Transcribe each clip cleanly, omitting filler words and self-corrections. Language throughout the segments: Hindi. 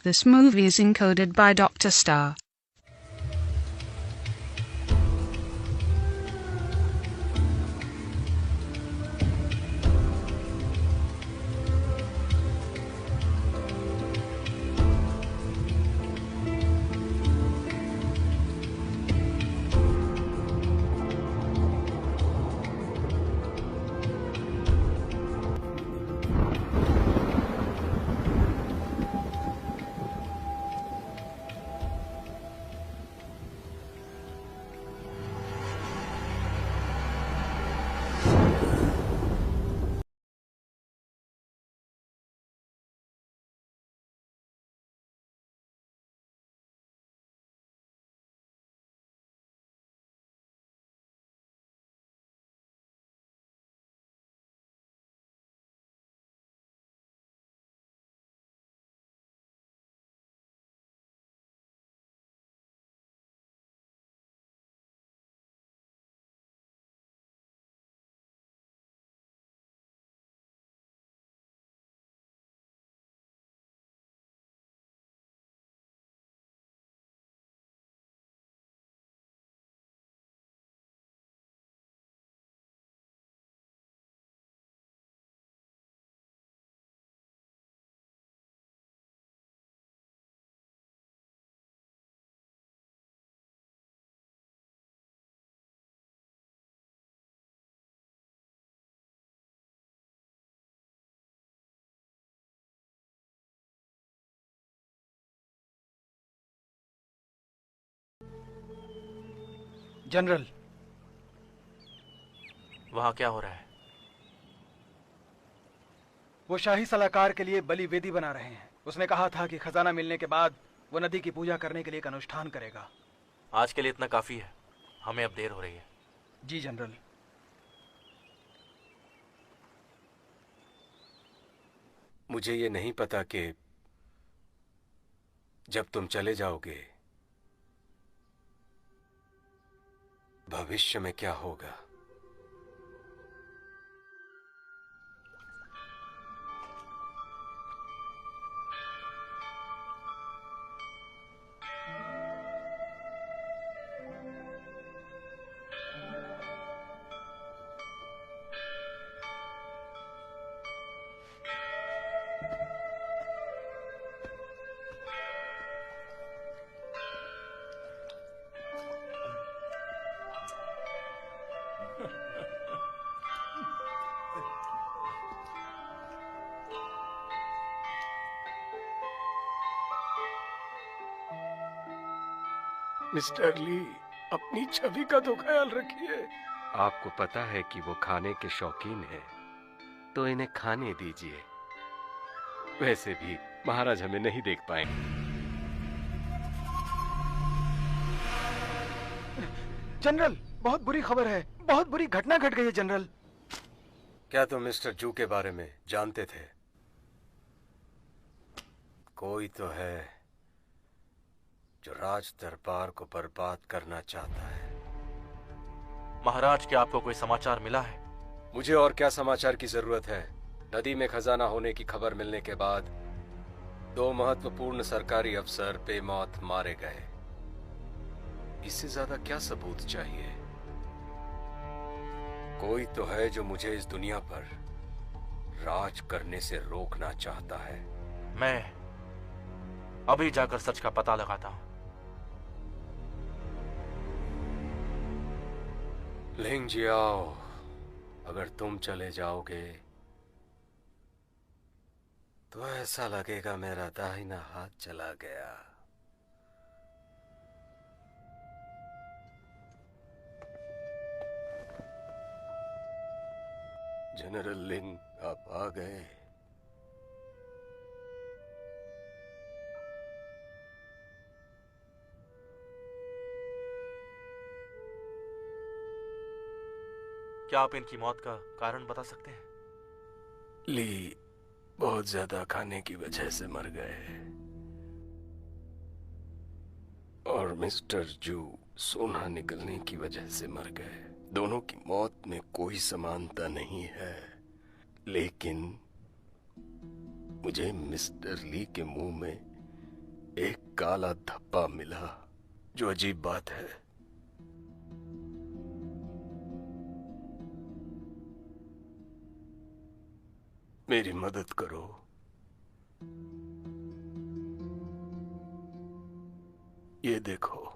This movie is encoded by Dr. Star. General, वहां क्या हो रहा है? वो शाही सलाहकार के लिए बलि वेदी बना रहे हैं। उसने कहा था कि खजाना मिलने के बाद वो नदी की पूजा करने के लिए एक अनुष्ठान करेगा। आज के लिए इतना काफी है, हमें अब देर हो रही है। जी जनरल। मुझे ये नहीं पता कि जब तुम चले जाओगे भविष्य में क्या होगा। मिस्टर ली, अपनी छवि का तो ख्याल रखिए। आपको पता है कि वो खाने के शौकीन हैं, तो इन्हें खाने दीजिए। वैसे भी महाराज हमें नहीं देख पाएंगे। जनरल, बहुत बुरी खबर है, बहुत बुरी घटना घट गई है जनरल। क्या तुम मिस्टर जू के बारे में जानते थे? कोई तो है जो राज दरबार को बर्बाद करना चाहता है। महाराज, क्या आपको कोई समाचार मिला है? मुझे और क्या समाचार की जरूरत है? नदी में खजाना होने की खबर मिलने के बाद 2 महत्वपूर्ण सरकारी अफसर बेमौत मारे गए। इससे ज्यादा क्या सबूत चाहिए? कोई तो है जो मुझे इस दुनिया पर राज करने से रोकना चाहता है। मैं अभी जाकर सच का पता लगाता हूं। लिंग जियाओ, अगर तुम चले जाओगे तो ऐसा लगेगा मेरा दाहिना हाथ चला गया। जनरल लिंग, आप आ गए। क्या आप इनकी मौत का कारण बता सकते हैं? ली बहुत ज्यादा खाने की वजह से मर गए और मिस्टर जू सोना निकलने की वजह से मर गए। दोनों की मौत में कोई समानता नहीं है, लेकिन मुझे मिस्टर ली के मुंह में एक काला धब्बा मिला, जो अजीब बात है। मेरी मदद करो। ये देखो,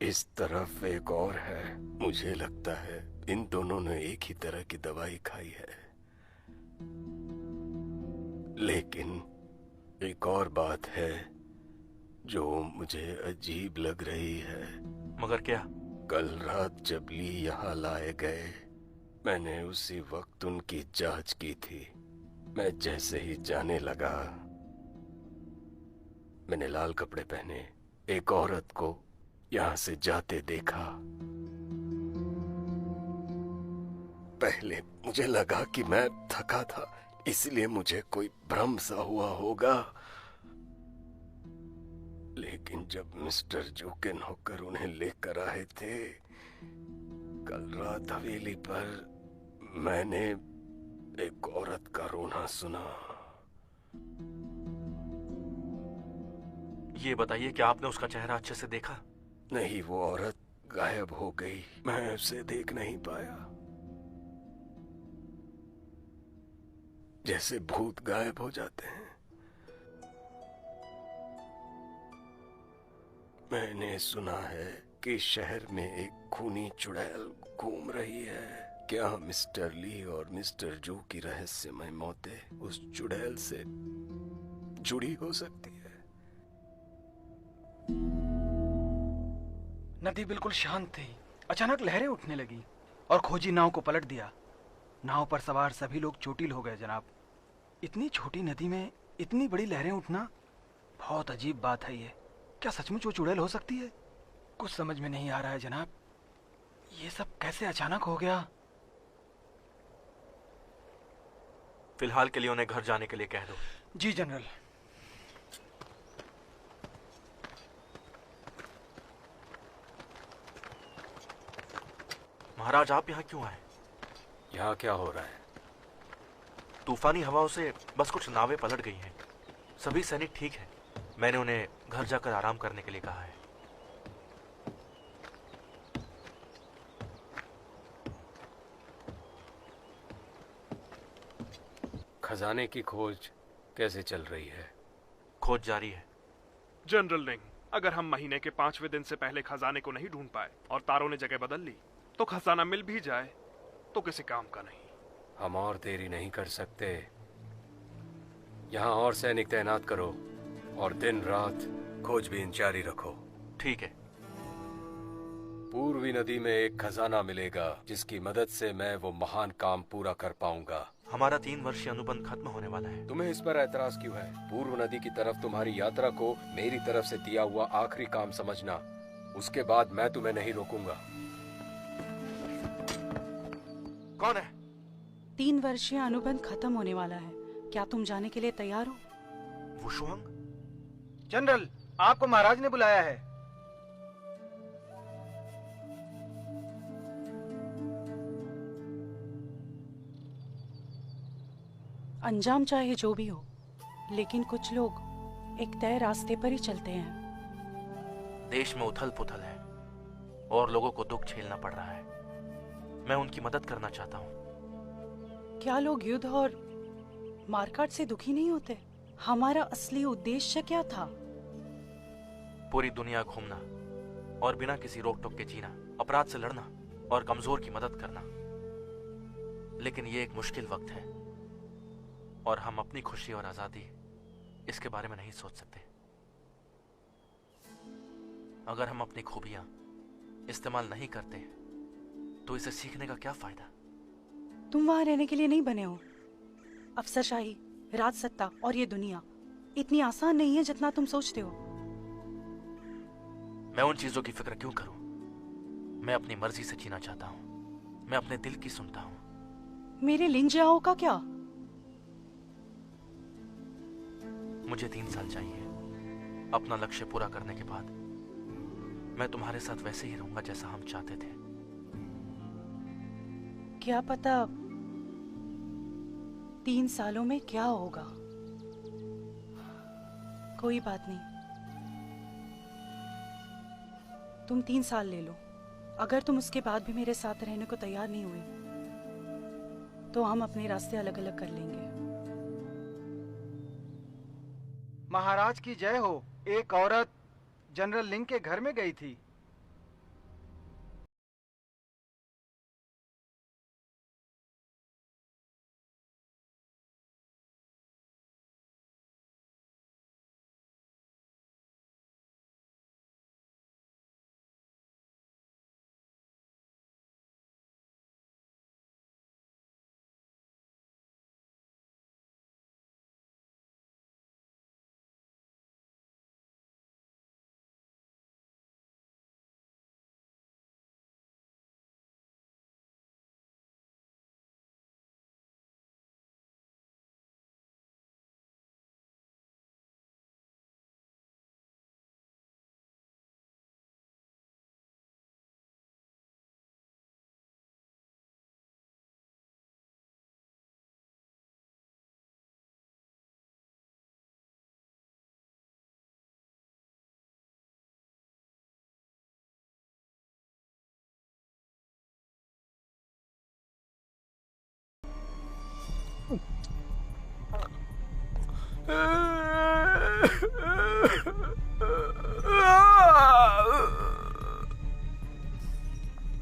इस तरफ एक और है। मुझे लगता है इन दोनों ने एक ही तरह की दवाई खाई है। लेकिन एक और बात है जो मुझे अजीब लग रही है। मगर क्या? कल रात जब ली यहाँ लाए गए, मैंने उसी वक्त उनकी जांच की थी। मैं जैसे ही जाने लगा, मैंने लाल कपड़े पहने एक औरत को यहां से जाते देखा। पहले मुझे लगा कि मैं थका था, इसलिए मुझे कोई भ्रम सा हुआ होगा। लेकिन जब मिस्टर जू के नौकर उन्हें लेकर आए थे कल रात हवेली पर, मैंने एक औरत का रोना सुना। ये बताइए कि आपने उसका चेहरा अच्छे से देखा? नहीं, वो औरत गायब हो गई। मैं उसे देख नहीं पाया। जैसे भूत गायब हो जाते हैं। मैंने सुना है कि शहर में एक खूनी चुड़ैल घूम रही है। क्या मिस्टर ली और मिस्टर जू की रहस्यमय मौतें उस चुड़ैल से जुड़ी हो सकती है? नदी बिल्कुल शांत थी। अचानक लहरें उठने लगी और खोजी नाव को पलट दिया। नाव पर सवार सभी लोग चोटिल हो गए जनाब। इतनी छोटी नदी में इतनी बड़ी लहरें उठना बहुत अजीब बात है। ये क्या सचमुच वो चुड़ैल हो सकती है? कुछ समझ में नहीं आ रहा है जनाब। ये सब कैसे अचानक हो गया? फिलहाल के लिए उन्हें घर जाने के लिए कह दो। जी जनरल। महाराज, आप यहाँ क्यों आए? यहाँ क्या हो रहा है? तूफानी हवाओं से बस कुछ नावें पलट गई हैं। सभी सैनिक ठीक हैं। मैंने उन्हें घर जाकर आराम करने के लिए कहा है। खजाने की खोज कैसे चल रही है? खोज जारी है। जनरल रिंग, अगर हम महीने के 5वें दिन से पहले खजाने को नहीं ढूंढ पाए और तारों ने जगह बदल ली तो खजाना मिल भी जाए तो किसी काम का नहीं। हम और देरी नहीं कर सकते। यहाँ और सैनिक तैनात करो और दिन रात खोजबीन जारी रखो। ठीक है। पूर्वी नदी में एक खजाना मिलेगा जिसकी मदद से मैं वो महान काम पूरा कर पाऊंगा। हमारा 3 वर्षीय अनुबंध खत्म होने वाला है। तुम्हें इस पर ऐतराज क्यों है? पूर्व नदी की तरफ तुम्हारी यात्रा को मेरी तरफ से दिया हुआ आखिरी काम समझना। उसके बाद मैं तुम्हें नहीं रोकूंगा। कौन है? 3 वर्षीय अनुबंध खत्म होने वाला है। क्या तुम जाने के लिए तैयार हो? वुशुआंग? जनरल, आपको महाराज ने बुलाया है। अंजाम चाहे जो भी हो, लेकिन कुछ लोग एक तय रास्ते पर ही चलते हैं। देश में उथल पुथल है और लोगों को दुख झेलना पड़ रहा है। मैं उनकी मदद करना चाहता हूँ। क्या लोग युद्ध और मारकाट से दुखी नहीं होते? हमारा असली उद्देश्य क्या था? पूरी दुनिया घूमना और बिना किसी रोक टोक के जीना, अपराध से लड़ना और कमजोर की मदद करना। लेकिन ये एक मुश्किल वक्त है और हम अपनी खुशी और आजादी इसके बारे में नहीं सोच सकते। अगर हम अपनी खूबियां इस्तेमाल नहीं करते तो इसे सीखने का क्या फायदा? तुम वहां रहने के लिए नहीं बने हो। अफसरशाही, राजसत्ता और ये दुनिया इतनी आसान नहीं है जितना तुम सोचते हो। मैं उन चीजों की फिक्र क्यों करूं? मैं अपनी मर्जी से जीना चाहता हूं। मैं अपने दिल की सुनता हूं। मेरे लिंजियाओ का क्या? मुझे 3 साल चाहिए। अपना लक्ष्य पूरा करने के बाद मैं तुम्हारे साथ वैसे ही रहूंगा जैसा हम चाहते थे। क्या पता 3 सालों में क्या होगा। कोई बात नहीं, तुम 3 साल ले लो। अगर तुम उसके बाद भी मेरे साथ रहने को तैयार नहीं हुए तो हम अपने रास्ते अलग अलग कर लेंगे। महाराज की जय हो। एक औरत जनरल लिंग के घर में गई थी।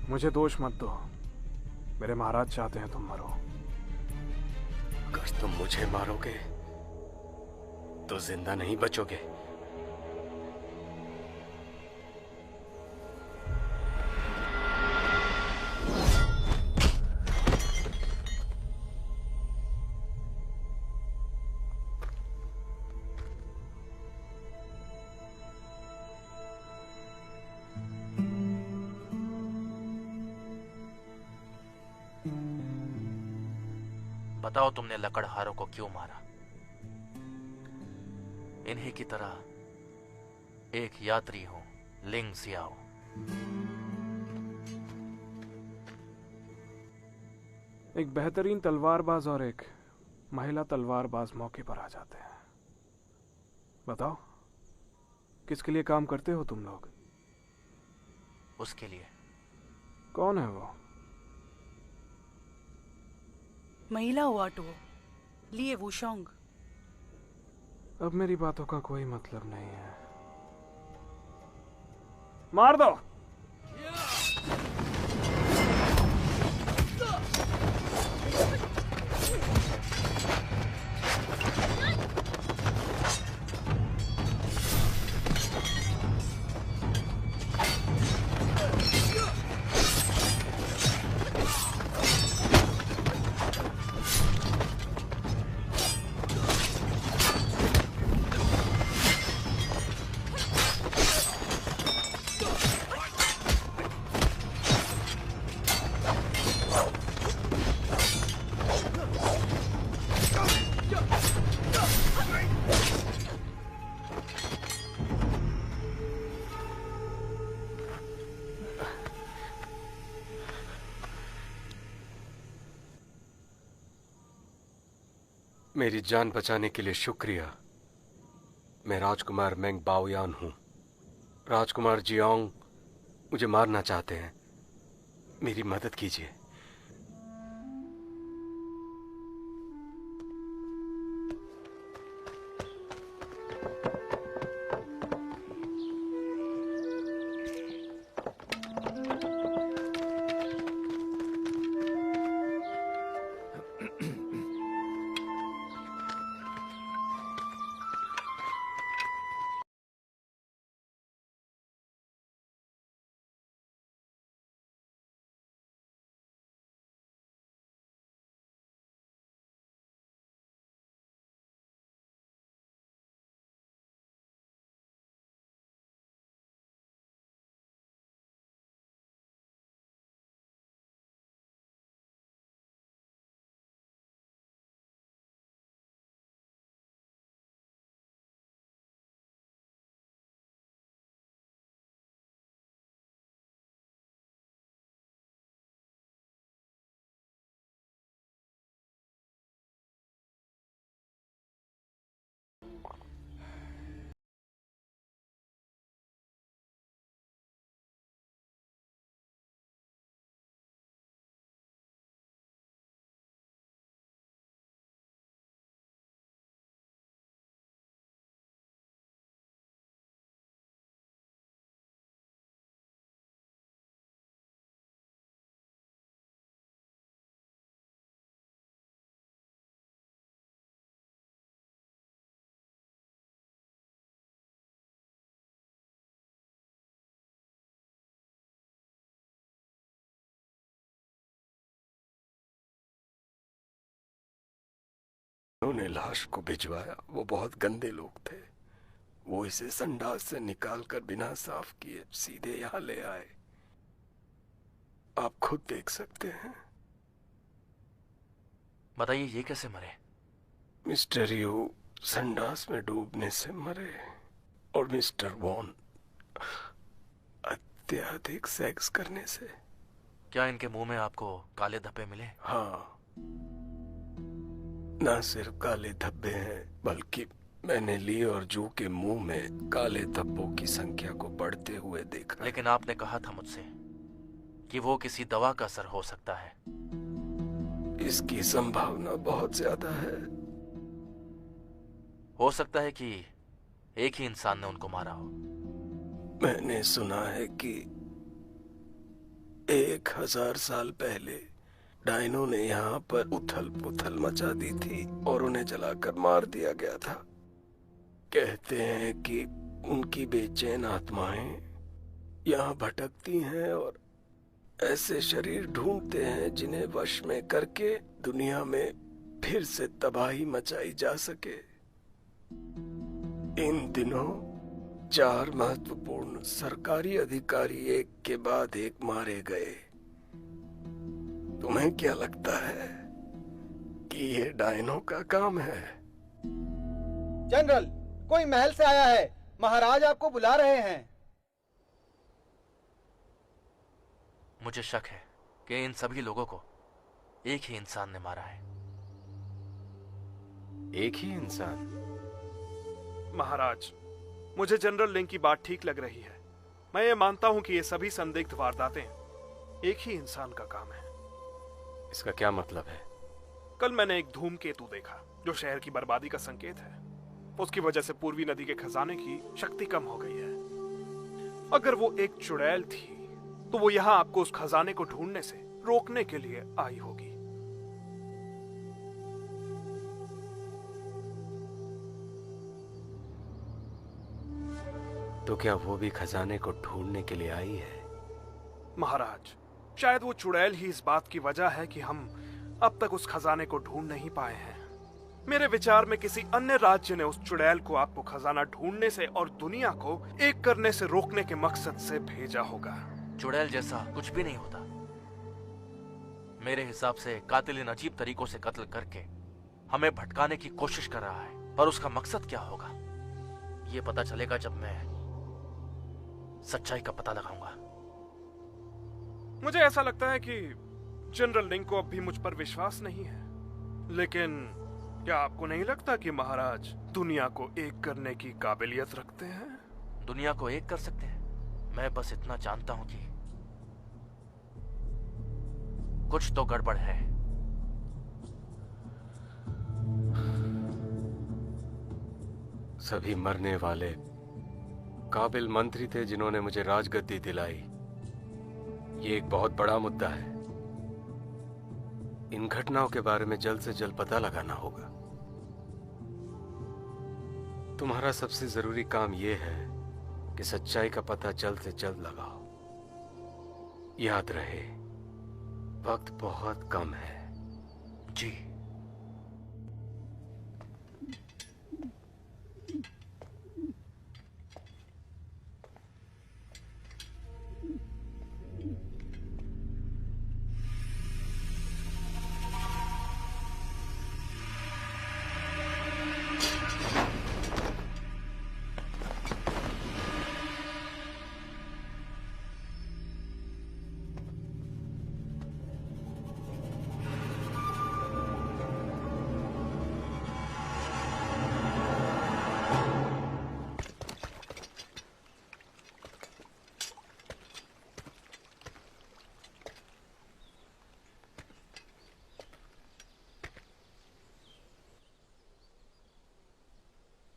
मुझे दोष मत दो। मेरे महाराज चाहते हैं तुम मरो। अगर तुम मुझे मारोगे तो जिंदा नहीं बचोगे। बताओ तुमने लकड़हारों को क्यों मारा? इन्हीं की तरह एक यात्री हूं, लिंग सियाओ। एक बेहतरीन तलवारबाज और एक महिला तलवारबाज मौके पर आ जाते हैं। बताओ, किसके लिए काम करते हो तुम लोग? उसके लिए। कौन है वो? महिला हुआ टो लिए वुशोंग। अब मेरी बातों का कोई मतलब नहीं है। मार दो। मेरी जान बचाने के लिए शुक्रिया। मैं राजकुमार मेंग बाओयान हूं। राजकुमार जियांग मुझे मारना चाहते हैं। मेरी मदद कीजिए। उन्होंने लाश को भिजवाया। वो बहुत गंदे लोग थे। वो इसे संडास से निकालकर बिना साफ किए सीधे यहाँ ले आए। आप खुद देख सकते हैं। बताइए ये कैसे मरे? मिस्टर यू संडास में डूबने से मरे और मिस्टर वॉन अत्यधिक सेक्स करने से। क्या इनके मुंह में आपको काले धब्बे मिले? हाँ, ना सिर्फ काले धब्बे हैं बल्कि मैंने ली और जू के मुंह में काले धब्बों की संख्या को बढ़ते हुए देखा। लेकिन आपने कहा था मुझसे कि वो किसी दवा का असर हो सकता है। इसकी संभावना बहुत ज्यादा है। हो सकता है कि एक ही इंसान ने उनको मारा हो। मैंने सुना है कि 1000 साल पहले डायनो ने यहाँ पर उथल पुथल मचा दी थी और उन्हें जलाकर मार दिया गया था। कहते हैं कि उनकी बेचैन आत्माएं यहाँ भटकती हैं और ऐसे शरीर ढूंढते हैं जिन्हें वश में करके दुनिया में फिर से तबाही मचाई जा सके। इन दिनों 4 महत्वपूर्ण सरकारी अधिकारी एक के बाद एक मारे गए। तुम्हें क्या लगता है कि ये डायनो का काम है? जनरल, कोई महल से आया है। महाराज आपको बुला रहे हैं। मुझे शक है कि इन सभी लोगों को एक ही इंसान ने मारा है। एक ही इंसान? महाराज, मुझे जनरल लिंग की बात ठीक लग रही है। मैं ये मानता हूं कि ये सभी संदिग्ध वारदातें एक ही इंसान का काम है। इसका क्या मतलब है? कल मैंने एक धूमकेतु देखा जो शहर की बर्बादी का संकेत है। उसकी वजह से पूर्वी नदी के खजाने की शक्ति कम हो गई है। अगर वो एक चुड़ैल थी तो वो यहाँ आपको उस खजाने को ढूंढने से रोकने के लिए आई होगी। तो क्या वो भी खजाने को ढूंढने के लिए आई है? महाराज, शायद वो चुड़ैल ही इस बात की वजह है कि हम अब तक उस खजाने को ढूंढ नहीं पाए हैं। मेरे विचार में किसी अन्य राज्य ने उस चुड़ैल को आपको खजाना ढूंढने से और दुनिया को एक करने से रोकने के मकसद से भेजा होगा। चुड़ैल जैसा कुछ भी नहीं होता। मेरे हिसाब से कातिल इन अजीब तरीकों से कत्ल करके हमें भटकाने की कोशिश कर रहा है। पर उसका मकसद क्या होगा ये पता चलेगा जब मैं सच्चाई का पता लगाऊंगा। मुझे ऐसा लगता है कि जनरल लिंग को अब भी मुझ पर विश्वास नहीं है। लेकिन क्या आपको नहीं लगता कि महाराज दुनिया को एक करने की काबिलियत रखते हैं? दुनिया को एक कर सकते हैं। मैं बस इतना जानता हूं कि कुछ तो गड़बड़ है। सभी मरने वाले काबिल मंत्री थे जिन्होंने मुझे राजगद्दी दिलाई। ये एक बहुत बड़ा मुद्दा है। इन घटनाओं के बारे में जल्द से जल्द पता लगाना होगा। तुम्हारा सबसे जरूरी काम यह है कि सच्चाई का पता जल्द से जल्द लगाओ। याद रहे, वक्त बहुत कम है। जी।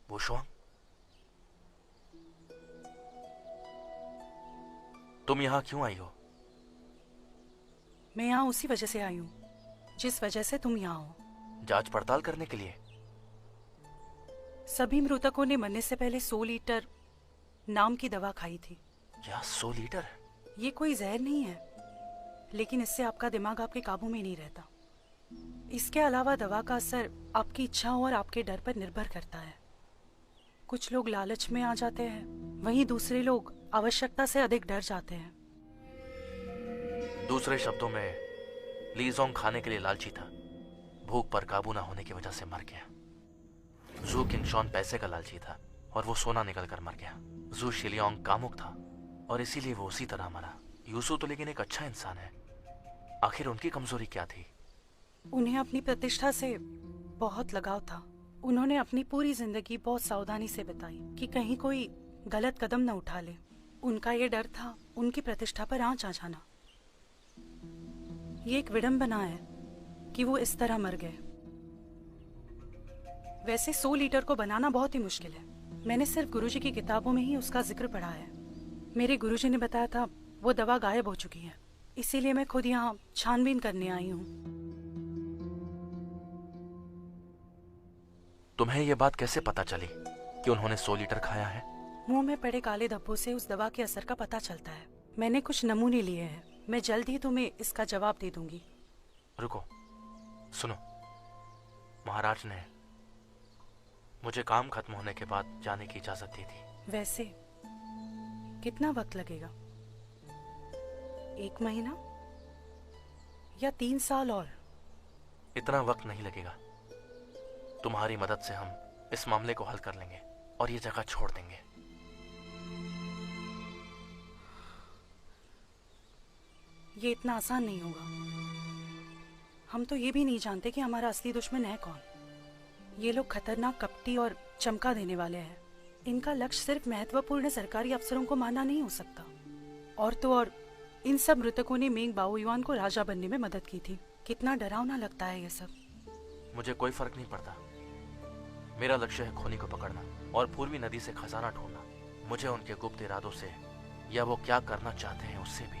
वुशुआंग, तुम यहां क्यों आई हो? मैं यहाँ उसी वजह से आई हूँ जिस वजह से तुम यहाँ हो। जांच पड़ताल करने के लिए? सभी मृतकों ने मरने से पहले 100 लीटर नाम की दवा खाई थी। क्या 100 लीटर? ये कोई जहर नहीं है, लेकिन इससे आपका दिमाग आपके काबू में नहीं रहता। इसके अलावा दवा का असर आपकी इच्छाओं और आपके डर पर निर्भर करता है। कुछ लोग लालच में आ जाते हैं, वहीं दूसरे लोग आवश्यकता से अधिक डर जाते हैं। दूसरे शब्दों में लीजोंग खाने के लिए लालची था, भूख पर काबू ना होने की वजह से मर गया। जू किंगशॉन पैसे का लालची था और वो सोना निकल कर मर गया। जू शिलियोंग कामुक था और इसीलिए वो उसी तरह मरा। यूसु तो लेकिन एक अच्छा इंसान है, आखिर उनकी कमजोरी क्या थी? उन्हें अपनी प्रतिष्ठा से बहुत लगाव था। उन्होंने अपनी पूरी जिंदगी बहुत सावधानी से बिताई कि कहीं कोई गलत कदम न उठा ले। उनका ये डर था उनकी प्रतिष्ठा पर आंच आ जाना। ये एक विडंबना है कि वो इस तरह मर गए। वैसे 100 लीटर को बनाना बहुत ही मुश्किल है। मैंने सिर्फ गुरुजी की किताबों में ही उसका जिक्र पढ़ा है। मेरे गुरुजी ने बताया था वो दवा गायब हो चुकी है, इसीलिए मैं खुद यहाँ छानबीन करने आई हूँ। तुम्हें यह बात कैसे पता चली कि उन्होंने 100 लीटर खाया है? मुंह में पड़े काले धब्बों से उस दवा के असर का पता चलता है। मैंने कुछ नमूने लिए हैं, मैं जल्द ही तुम्हें इसका जवाब दे दूंगी। रुको, सुनो, महाराज ने मुझे काम खत्म होने के बाद जाने की इजाजत दी थी। वैसे कितना वक्त लगेगा? 1 महीना या 3 साल? और इतना वक्त नहीं लगेगा। तुम्हारी मदद से हम इस मामले को हल कर लेंगे और ये जगह छोड़ देंगे। ये इतना आसान नहीं होगा। हम तो ये भी नहीं जानते कि हमारा असली दुश्मन है कौन। ये लोग खतरनाक, कपटी और चमका देने वाले हैं। इनका लक्ष्य सिर्फ महत्वपूर्ण सरकारी अफसरों को मारना नहीं हो सकता। और तो और इन सब मृतकों ने मेंग बाओयुआन को राजा बनने में मदद की थी। कितना डरावना लगता है ये सब। मुझे कोई फर्क नहीं पड़ता। मेरा लक्ष्य है खोनी को पकड़ना और पूर्वी नदी से खजाना ढूंढना। मुझे उनके गुप्त इरादों से या वो क्या करना चाहते हैं उससे भी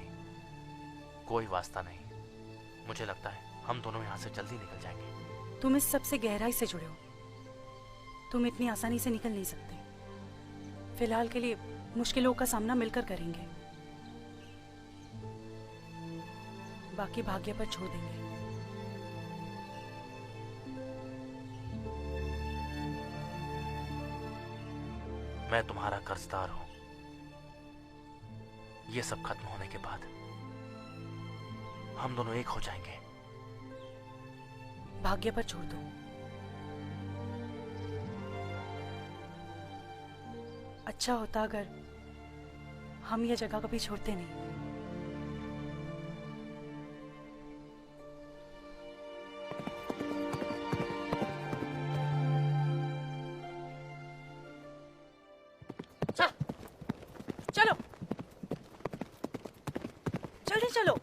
कोई वास्ता नहीं। मुझे लगता है हम दोनों यहाँ से जल्दी निकल जाएंगे। तुम इस सब से गहराई से जुड़े हो। तुम इतनी आसानी से निकल नहीं सकते। फिलहाल के लिए मुश्किलों का सामना मिलकर करेंगे, बाकी भाग्य पर छोड़ देंगे। मैं तुम्हारा कर्जदार हूं। ये सब खत्म होने के बाद हम दोनों एक हो जाएंगे। भाग्य पर छोड़ दो। अच्छा होता अगर हम ये जगह कभी छोड़ते नहीं। चलो जल्दी चलो।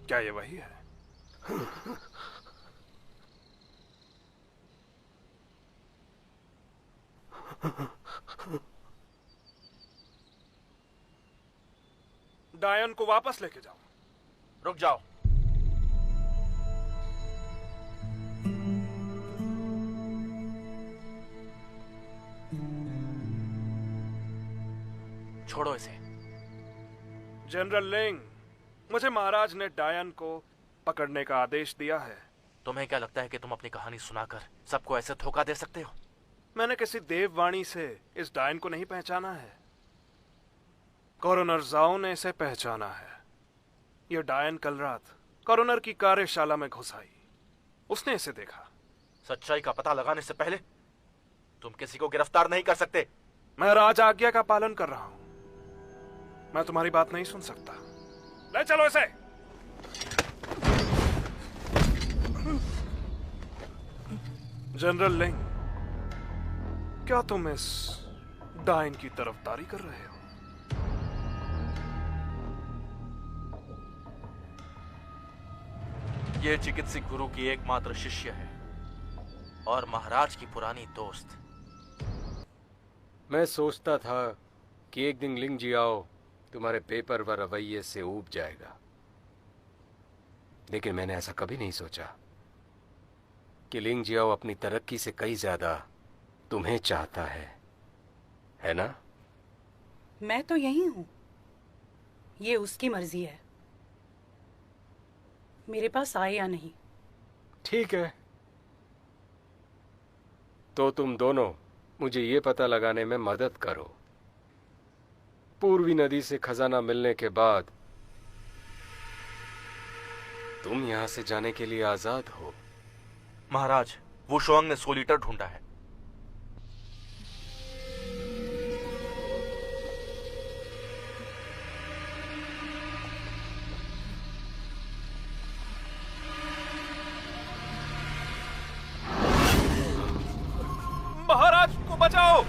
क्या ये वही है? डायन को वापस लेके जाओ। रुक जाओ। छोड़ो इसे। जनरल लिंग, मुझे महाराज ने डायन को पकड़ने का आदेश दिया है। तुम्हें क्या लगता है कि तुम अपनी कहानी सुनाकर सबको ऐसे धोखा दे सकते हो? मैंने किसी देववाणी से इस डायन को नहीं पहचाना है। कॉरोनर जाओ ने इसे पहचाना है। यह डायन कल रात कॉरोनर की कार्यशाला में घुस आई। उसने इसे देखा। सच्चाई का पता लगाने से पहले तुम किसी को गिरफ्तार नहीं कर सकते। मैं राज आज्ञा का पालन कर रहा हूं। मैं तुम्हारी बात नहीं सुन सकता। ले चलो इसे। जनरल लिंग, क्या तुम इस डायन की तरफदारी कर रहे हो? ये चिकित्सक गुरु की एकमात्र शिष्य है और महाराज की पुरानी दोस्त। मैं सोचता था कि एक दिन लिंग जियाओ तुम्हारे पेपर व रवैये से ऊब जाएगा, लेकिन मैंने ऐसा कभी नहीं सोचा कि लिंग जियाओ अपनी तरक्की से कई ज्यादा तुम्हें चाहता है ना? मैं तो यही हूं। ये उसकी मर्जी है, मेरे पास आए या नहीं। ठीक है, तो तुम दोनों मुझे ये पता लगाने में मदद करो। पूर्वी नदी से खजाना मिलने के बाद तुम यहां से जाने के लिए आजाद हो। महाराज, वो शुआंग ने 100 लीटर ढूंढा है। महाराज को बचाओ!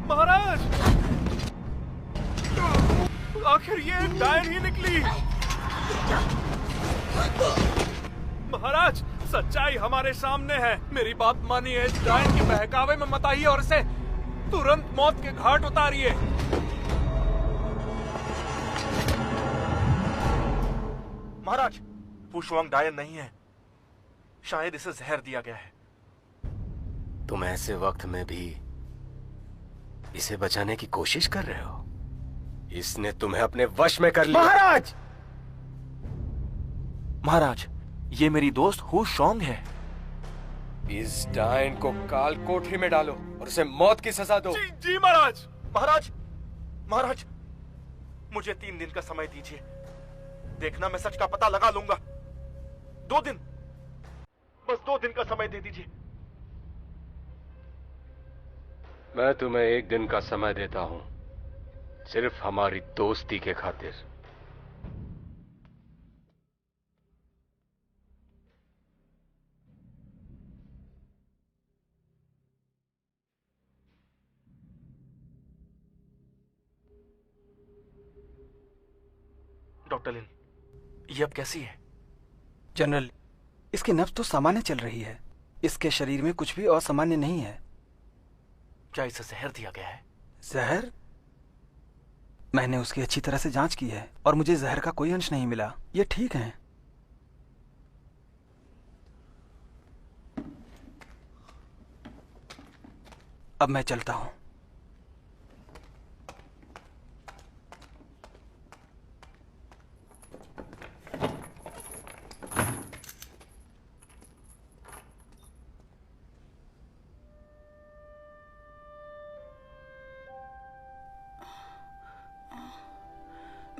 महाराज! आखिर ये एक डायन ही निकली। महाराज, सच्चाई हमारे सामने है। मेरी बात मानिए, इस डायन के बहकावे में मत आइए और इसे तुरंत मौत के घाट उतारिए। महाराज, वो शुआंग डायन नहीं है। शायद इसे जहर दिया गया है। तुम ऐसे वक्त में भी इसे बचाने की कोशिश कर रहे हो? इसने तुम्हें अपने वश में कर लिया। महाराज! महाराज, ये मेरी दोस्त हु शोंग है। इस डायन को काल कोठरी में डालो और उसे मौत की सजा दो। जी, जी महाराज। महाराज, महाराज, मुझे 3 दिन का समय दीजिए। देखना, मैं सच का पता लगा लूंगा। 2 दिन, बस 2 दिन का समय दे दीजिए। मैं तुम्हें 1 दिन का समय देता हूं, सिर्फ हमारी दोस्ती के खातिर। डॉक्टर लिन, ये अब कैसी है? जनरल, इसकी नब्ज तो सामान्य चल रही है। इसके शरीर में कुछ भी असामान्य नहीं है। क्या इसे जहर दिया गया है? जहर? मैंने उसकी अच्छी तरह से जांच की है और मुझे जहर का कोई अंश नहीं मिला। ये ठीक है। अब मैं चलता हूं।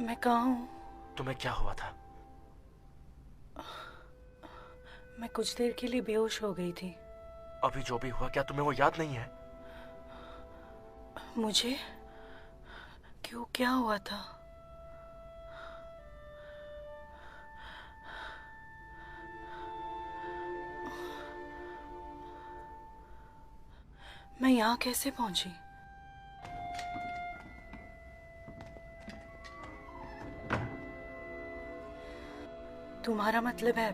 मैं कहाँ हूँ? तुम्हें क्या हुआ था? मैं कुछ देर के लिए बेहोश हो गई थी। अभी जो भी हुआ, क्या तुम्हें वो याद नहीं है? मुझे क्यों, क्या हुआ था? मैं यहाँ कैसे पहुंची? तुम्हारा मतलब है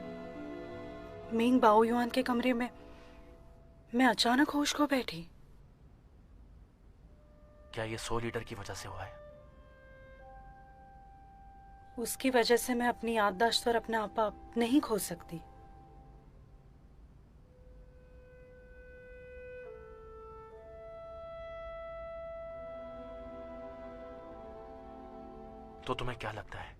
मिंग बाओयुआन के कमरे में मैं अचानक होश खो बैठी? क्या ये 100 लीटर की वजह से हुआ है? उसकी वजह से मैं अपनी याददाश्त और अपना आपा नहीं खो सकती। तो तुम्हें क्या लगता है?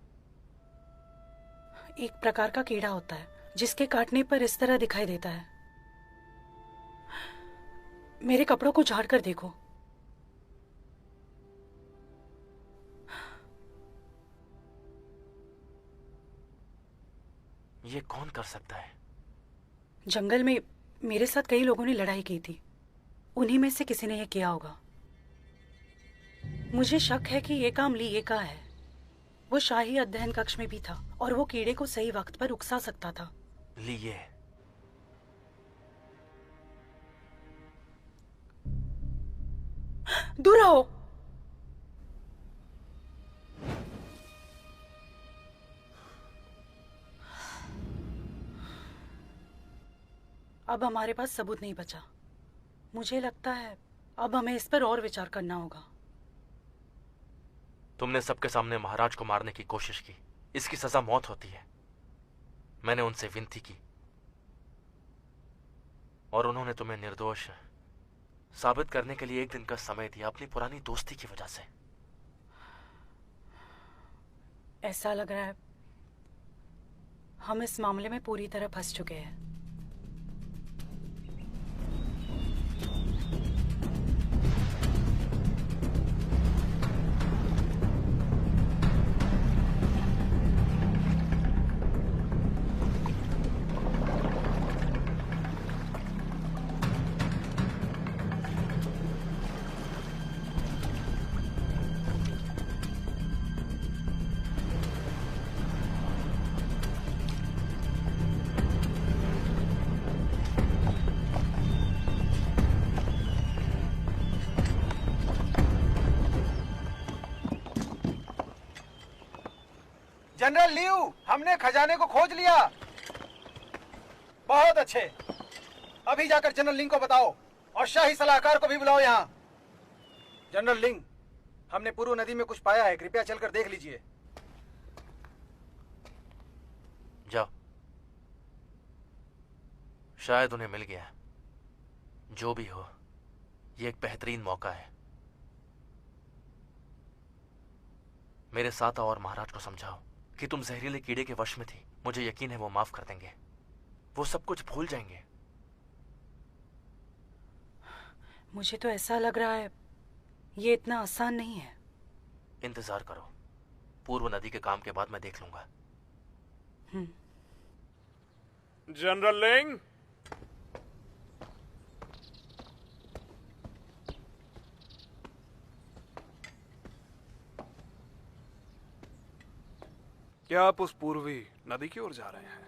एक प्रकार का कीड़ा होता है जिसके काटने पर इस तरह दिखाई देता है। मेरे कपड़ों को झाड़ कर देखो। ये कौन कर सकता है? जंगल में मेरे साथ कई लोगों ने लड़ाई की थी, उन्हीं में से किसी ने यह किया होगा। मुझे शक है कि यह काम ली ये का है। वो शाही अध्ययन कक्ष में भी था और वो कीड़े को सही वक्त पर उकसा सकता था। लिए दूर रहो। अब हमारे पास सबूत नहीं बचा। मुझे लगता है अब हमें इस पर और विचार करना होगा। तुमने सबके सामने महाराज को मारने की कोशिश की। इसकी सजा मौत होती है। मैंने उनसे विनती की और उन्होंने तुम्हें निर्दोष साबित करने के लिए 1 दिन का समय दिया, अपनी पुरानी दोस्ती की वजह से। ऐसा लग रहा है हम इस मामले में पूरी तरह फंस चुके हैं। जनरल लियू, हमने खजाने को खोज लिया। बहुत अच्छे। अभी जाकर जनरल लिंग को बताओ और शाही सलाहकार को भी बुलाओ यहाँ। जनरल लिंग, हमने पूर्व नदी में कुछ पाया है, कृपया चलकर देख लीजिए। जाओ, शायद उन्हें मिल गया। जो भी हो, ये एक बेहतरीन मौका है। मेरे साथ आओ और महाराज को समझाओ कि तुम जहरीले कीड़े के वश में थी। मुझे यकीन है वो माफ कर देंगे। वो सब कुछ भूल जाएंगे। मुझे तो ऐसा लग रहा है ये इतना आसान नहीं है। इंतजार करो, पूर्व नदी के काम के बाद मैं देख लूंगा। जनरल लिंग, क्या आप उस पूर्वी नदी की ओर जा रहे हैं?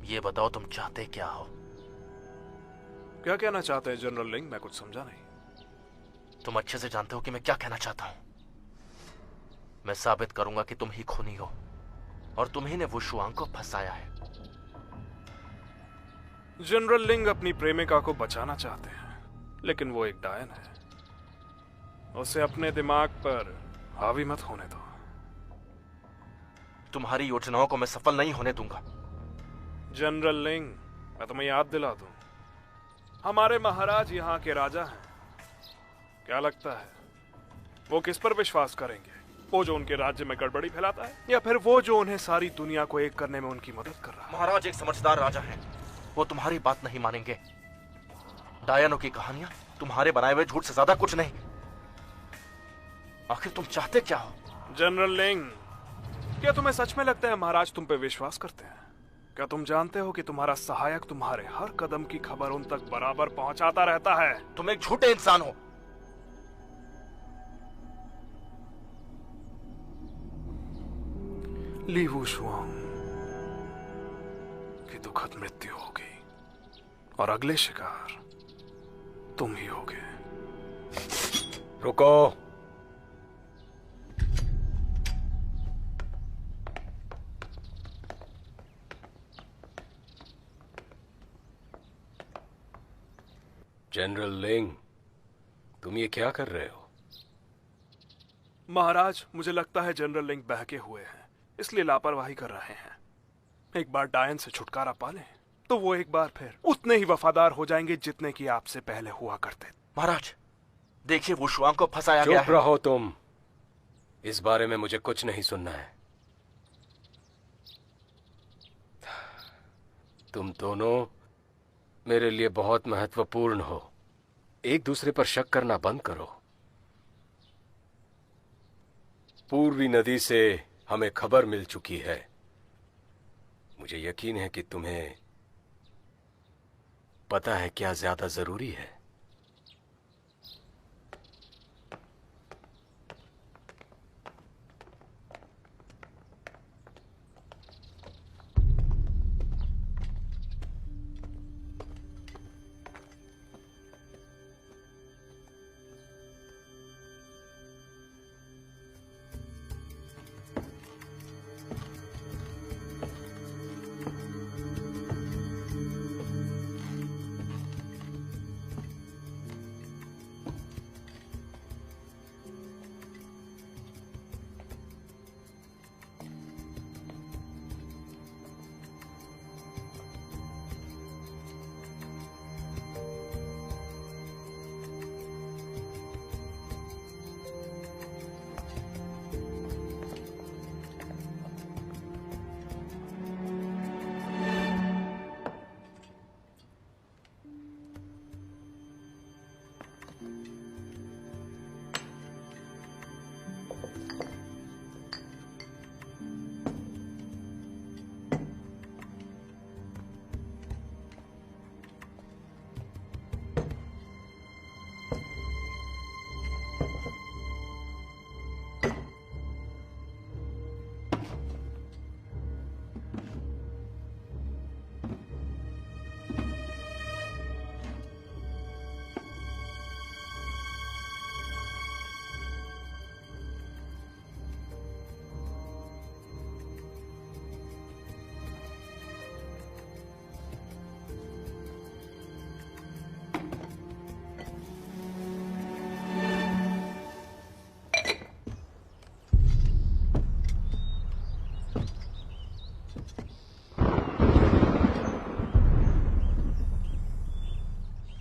ये बताओ तुम चाहते क्या हो? क्या कहना चाहते हैं जनरल लिंग? मैं कुछ समझा नहीं। तुम अच्छे से जानते हो कि मैं क्या कहना चाहता हूं। मैं साबित करूंगा कि तुम ही खूनी हो और तुम ही ने वुशुआंग को फंसाया है। जनरल लिंग अपनी प्रेमिका को बचाना चाहते हैं, लेकिन वो एक डायन है। उसे अपने दिमाग पर हावी मत होने दो। तुम्हारी योजनाओं को मैं सफल नहीं होने दूंगा। जनरल लिंग, मैं तुम्हें याद दिला दूं, हमारे महाराज यहाँ के राजा हैं। क्या लगता है वो किस पर विश्वास करेंगे? वो जो उनके राज्य में गड़बड़ी फैलाता है, या फिर वो जो उन्हें सारी दुनिया को एक करने में उनकी मदद कर रहा है? महाराज एक समझदार राजा हैं। वो तुम्हारी बात नहीं मानेंगे। डायनों की कहानियां तुम्हारे बनाए हुए झूठ से ज्यादा कुछ नहीं। आखिर तुम चाहते क्या हो? जनरल लिंग, क्या तुम्हें सच में लगता है महाराज तुम पे विश्वास करते हैं? क्या तुम जानते हो कि तुम्हारा सहायक तुम्हारे हर कदम की खबर उन तक बराबर पहुंचाता रहता है? तुम एक झूठे इंसान हो। ली वुशुआंग की दुखद मृत्यु होगी और अगले शिकार तुम ही होगे। रुको। जनरल लिंग, तुम ये क्या कर रहे हो? महाराज, मुझे लगता है जनरल लिंग बहके हुए हैं, इसलिए लापरवाही कर रहे हैं। एक बार डायन से छुटकारा पा लें तो वो एक बार फिर उतने ही वफादार हो जाएंगे जितने कि आपसे पहले हुआ करते। महाराज, देखिए वुशुआंग को फंसाया गया है। चुप रहो तुम। इस बारे में मुझे कुछ नहीं सुनना है। तुम दोनों मेरे लिए बहुत महत्वपूर्ण हो। एक दूसरे पर शक करना बंद करो। पूर्वी नदी से हमें खबर मिल चुकी है। मुझे यकीन है कि तुम्हें पता है क्या ज्यादा जरूरी है।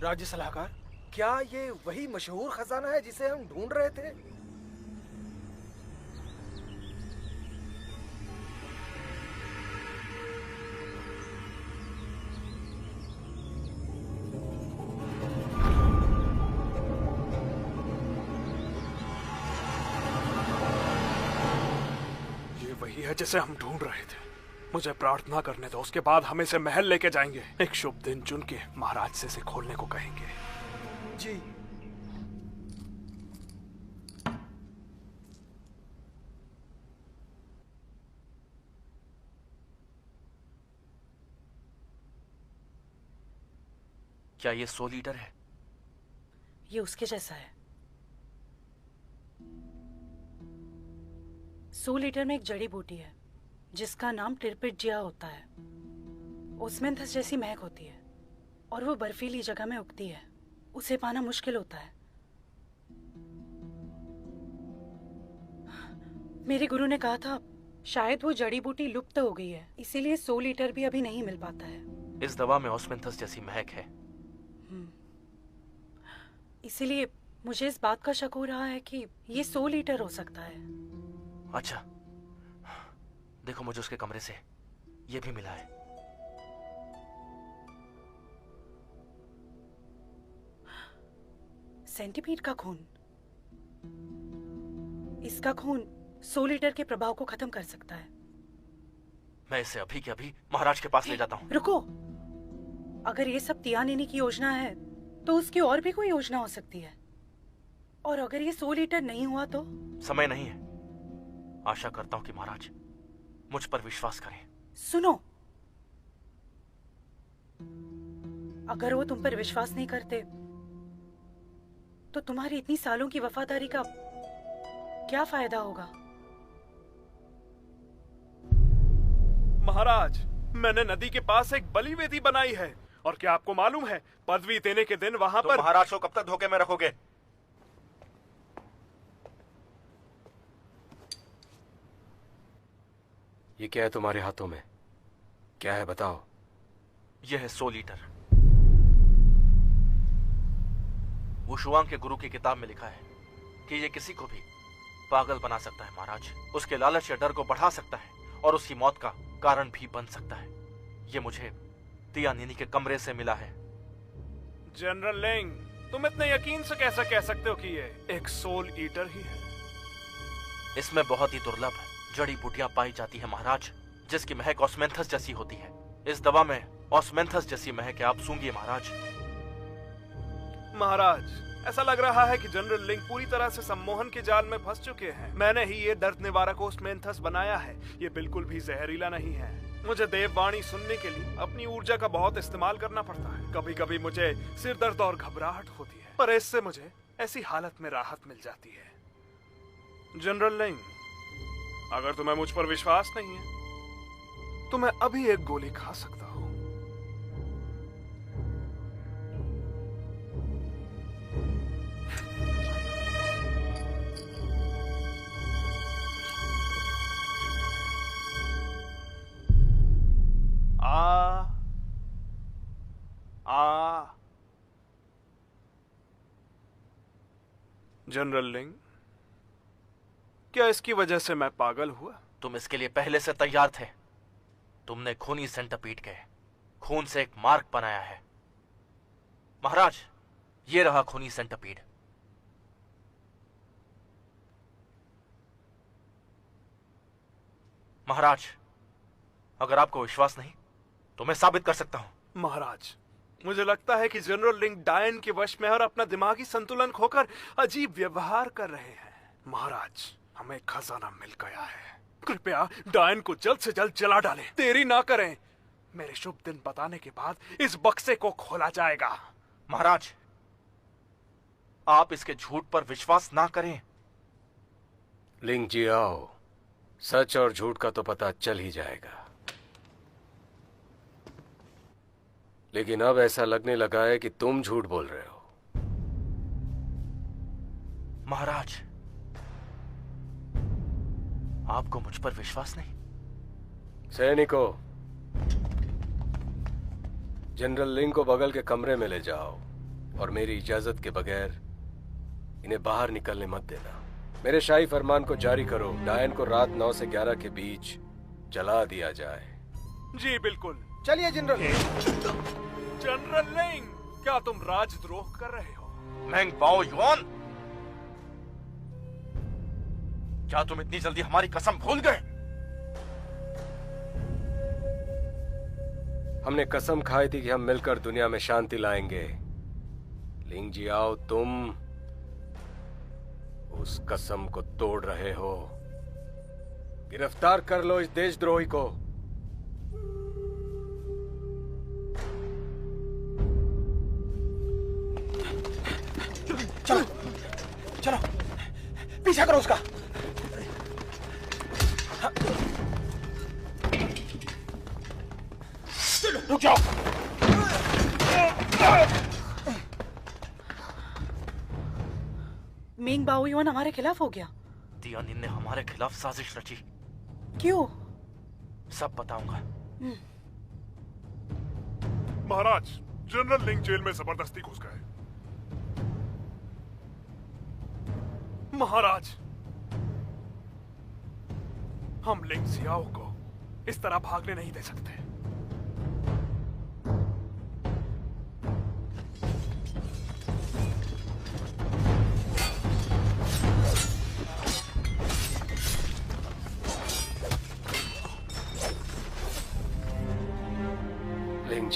राज्य सलाहकार, क्या ये वही मशहूर खजाना है जिसे हम ढूंढ रहे थे? ये वही है जिसे हम ढूंढ रहे थे। मुझे प्रार्थना करने दो, उसके बाद हम इसे महल लेके जाएंगे। एक शुभ दिन चुन के महाराज से इसे खोलने को कहेंगे। जी। क्या ये 100 लीटर है? ये उसके जैसा है। 100 लीटर में एक जड़ी बूटी है जिसका नाम टिरपिटजिया होता है। ओस्मेंथस जैसी महक होती है और वो बर्फीली जगह में उगती है। उसे पाना मुश्किल होता है। मेरे गुरु ने कहा था शायद वो जड़ी बूटी लुप्त हो गई है, इसीलिए 100 लीटर भी अभी नहीं मिल पाता है। इस दवा में ओस्मेंथस जैसी महक है। इसीलिए मुझे इस बात का शक हो रहा है कि ये 100 लीटर हो सकता है। अच्छा, देखो मुझे उसके कमरे से ये भी मिला है। सेंटीपीड का खून? इसका खून 100 लीटर के प्रभाव को खत्म कर सकता है। मैं इसे अभी के अभी महाराज के पास ले जाता हूँ। रुको, अगर ये सब तियानिनी की योजना है तो उसकी और भी कोई योजना हो सकती है। और अगर ये 100 लीटर नहीं हुआ तो? समय नहीं है। आशा करता हूँ कि महाराज मुझ पर विश्वास करें। सुनो, अगर वो तुम पर विश्वास नहीं करते तो तुम्हारी इतनी सालों की वफादारी का क्या फायदा होगा? महाराज, मैंने नदी के पास एक बलि वेदी बनाई है, और क्या आपको मालूम है पदवी देने के दिन वहां पर महाराज को कब तक धोखे में रखोगे? ये क्या है तुम्हारे हाथों में? क्या है बताओ? यह है 100 लीटर। वो शुआंग के गुरु की किताब में लिखा है कि ये किसी को भी पागल बना सकता है महाराज। उसके लालच या डर को बढ़ा सकता है और उसकी मौत का कारण भी बन सकता है। ये मुझे तियानिनी के कमरे से मिला है। जनरल लिंग, तुम इतने यकीन से कैसा कह सकते हो कि ये एक 100 लीटर ही है? इसमें बहुत ही दुर्लभ जड़ी बूटियां पाई जाती है महाराज, जिसकी महक ऑस्मेंथस जैसी होती है। इस दवा में ऑस्मेंथस जैसी महक है, आप सूंघिए महाराज। महाराज, ऐसा लग रहा है कि जनरल लिंग पूरी तरह से सम्मोहन के जाल में फंस चुके हैं। मैंने ही ये दर्द निवारक ऑस्मेंथस बनाया है। ये बिल्कुल भी जहरीला नहीं है। मुझे देववाणी सुनने के लिए अपनी ऊर्जा का बहुत इस्तेमाल करना पड़ता है। कभी कभी मुझे सिर दर्द और घबराहट होती है, पर इससे मुझे ऐसी हालत में राहत मिल जाती है। जनरल लिंग, अगर तुम्हें मुझ पर विश्वास नहीं है तो मैं अभी एक गोली खा सकता हूं। जनरल लिंग, क्या इसकी वजह से मैं पागल हुआ? तुम इसके लिए पहले से तैयार थे। तुमने खूनी सेंटीपीड के खून से एक मार्क बनाया है। महाराज, ये रहा खूनी सेंटीपीड। महाराज, अगर आपको विश्वास नहीं तो मैं साबित कर सकता हूं। महाराज, मुझे लगता है कि जनरल लिंग डायन के वश में और अपना दिमागी संतुलन खोकर अजीब व्यवहार कर रहे हैं। महाराज, हमें खजाना मिल गया है। कृपया डायन को जल्द से जल्द जला डालें। देरी ना करें। मेरे शुभ दिन बताने के बाद इस बक्से को खोला जाएगा। महाराज, आप इसके झूठ पर विश्वास ना करें। लिंग जी आओ, सच और झूठ का तो पता चल ही जाएगा। लेकिन अब ऐसा लगने लगा है कि तुम झूठ बोल रहे हो। महाराज, आपको मुझ पर विश्वास नहीं? सैनिकों, जनरल लिंग को बगल के कमरे में ले जाओ और मेरी इजाजत के बगैर इन्हें बाहर निकलने मत देना। मेरे शाही फरमान को जारी करो, डायन को रात 9 से 11 के बीच जला दिया जाए। जी बिल्कुल। चलिए जनरल। जनरल लिंग, क्या तुम राजद्रोह कर रहे हो? मेंग बाओ युआन, क्या तुम इतनी जल्दी हमारी कसम भूल गए? हमने कसम खाई थी कि हम मिलकर दुनिया में शांति लाएंगे। लिंग जी आओ, तुम उस कसम को तोड़ रहे हो। गिरफ्तार कर लो इस देशद्रोही को। चलो चलो, पीछा करो उसका। रुक जाओ। मिंग बाओयुआन हमारे खिलाफ हो गया। तियानिन ने हमारे खिलाफ साजिश रची। क्यों? सब बताऊंगा। महाराज, जनरल लिंग जेल में जबरदस्ती घुस गए। महाराज, हम लिंग जियाओ को इस तरह भागने नहीं दे सकते।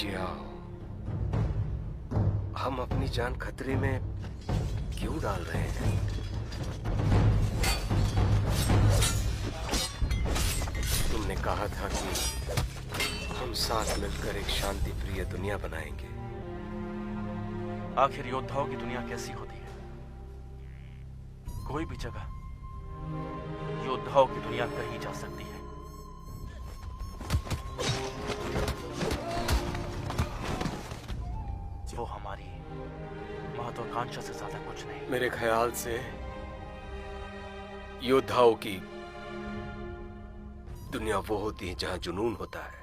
जियाओ, हम अपनी जान खतरे में क्यों डाल रहे हैं? तुमने कहा था कि हम साथ मिलकर एक शांति प्रिय दुनिया बनाएंगे। आखिर योद्धाओं की दुनिया कैसी होती है? कोई भी जगह योद्धाओं की दुनिया कही जा सकती है। वो हमारी महत्वाकांक्षा से ज्यादा कुछ नहीं। मेरे ख्याल से योद्धाओं की दुनिया वो होती है जहां जुनून होता है।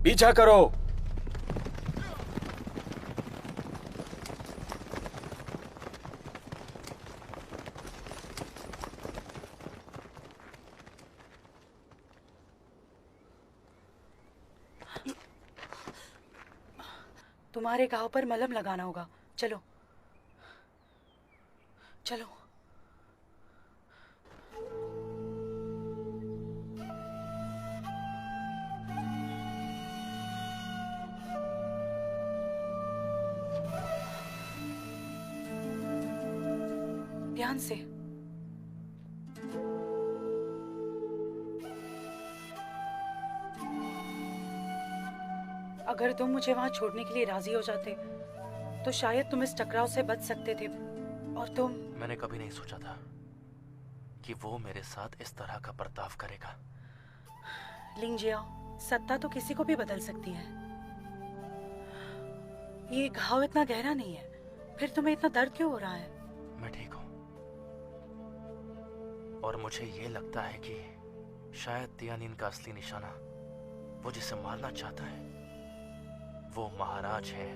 पीछा करो। तुम्हारे घाव पर मलहम लगाना होगा। चलो चलो। ध्यान से। अगर तुम मुझे वहां छोड़ने के लिए राजी हो जाते तो शायद तुम इस टकराव से बच सकते थे। और तुम। मैंने कभी नहीं सोचा था कि वो मेरे साथ इस तरह का बर्ताव करेगा। लिंग जियाओ, सत्ता तो किसी को भी बदल सकती है। ये घाव इतना गहरा नहीं है, फिर तुम्हें इतना दर्द क्यों हो रहा है? मैं ठीक हूं और मुझे ये लगता है कि शायद तियानिन का असली निशाना, वो जिसे मारना चाहता है, वो महाराज है।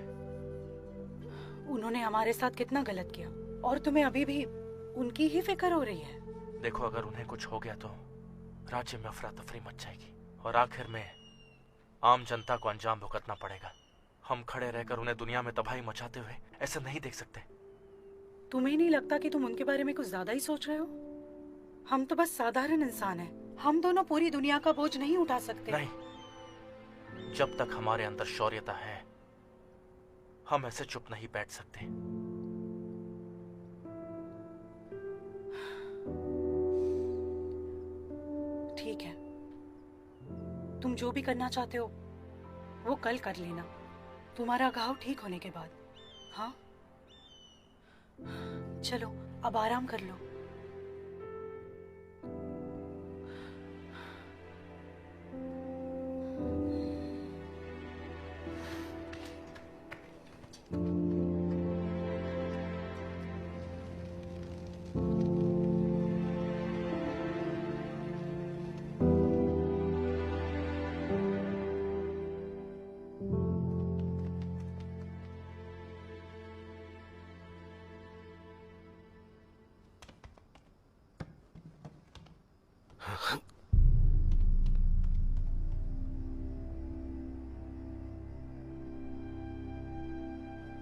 उन्होंने हमारे साथ कितना गलत किया और तुम्हें अभी भी उनकी ही फिक्र हो रही है। देखो, अगर उन्हें कुछ हो गया तो राज्य में अफरा तफरी मच जाएगी और आखिर में आम जनता को अंजाम भुगतना पड़ेगा। हम खड़े रहकर उन्हें दुनिया में तबाही मचाते हुए ऐसे नहीं देख सकते। तुम्हें नहीं लगता कि तुम उनके बारे में कुछ ज्यादा ही सोच रहे हो? हम तो बस साधारण इंसान हैं। हम दोनों पूरी दुनिया का बोझ नहीं उठा सकते। नहीं, जब तक हमारे अंदर शौर्यता है, हम ऐसे चुप नहीं बैठ सकते। ठीक है, तुम जो भी करना चाहते हो वो कल कर लेना, तुम्हारा घाव ठीक होने के बाद। हाँ, चलो अब आराम कर लो।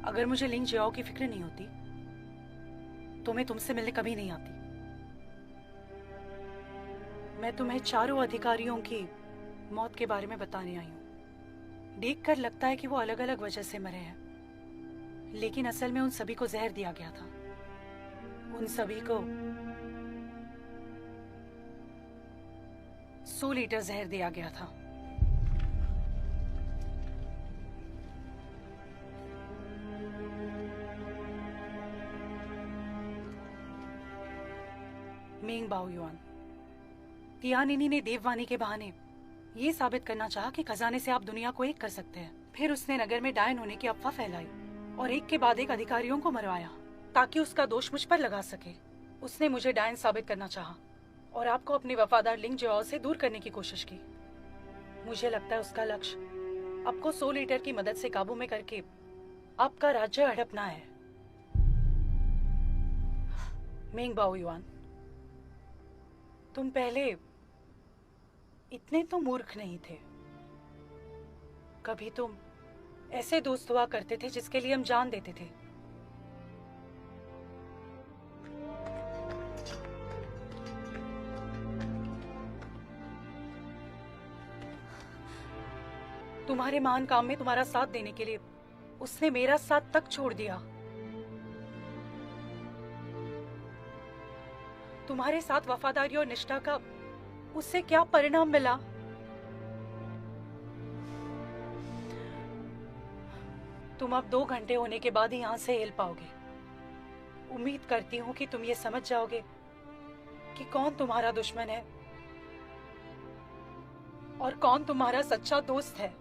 अगर मुझे लिंग जियाओ की फिक्र नहीं होती तो मैं तुमसे मिलने कभी नहीं आती। मैं तुम्हें चारों अधिकारियों की मौत के बारे में बताने आई हूँ। देखकर लगता है कि वो अलग अलग वजह से मरे हैं, लेकिन असल में उन सभी को जहर दिया गया था। उन सभी को 100 लीटर जहर दिया गया था। मेंग बाओयुआन, तियानिनी ने देववाणी के बहाने ये साबित करना चाहा कि खजाने से आप दुनिया को एक कर सकते हैं। फिर उसने नगर में डायन होने की अफवाह फैलाई और एक के बाद एक अधिकारियों को मरवाया ताकि उसका दोष मुझ पर लगा सके। उसने मुझे डायन साबित करना चाहा और आपको अपनी वफादार लिंग जोआओ से दूर करने की कोशिश की। मुझे लगता है उसका लक्ष्य आपको 100 लीटर की मदद से काबू में करके आपका राज्य हड़पना है। मेंग बाओयुआन, तुम पहले इतने तो मूर्ख नहीं थे। कभी तुम ऐसे दोस्त हुआ करते थे जिसके लिए हम जान देते थे। तुम्हारे महान काम में तुम्हारा साथ देने के लिए उसने मेरा साथ तक छोड़ दिया। तुम्हारे साथ वफादारी और निष्ठा का उससे क्या परिणाम मिला? तुम अब 2 घंटे होने के बाद ही यहां से हिल पाओगे। उम्मीद करती हूं कि तुम ये समझ जाओगे कि कौन तुम्हारा दुश्मन है और कौन तुम्हारा सच्चा दोस्त है।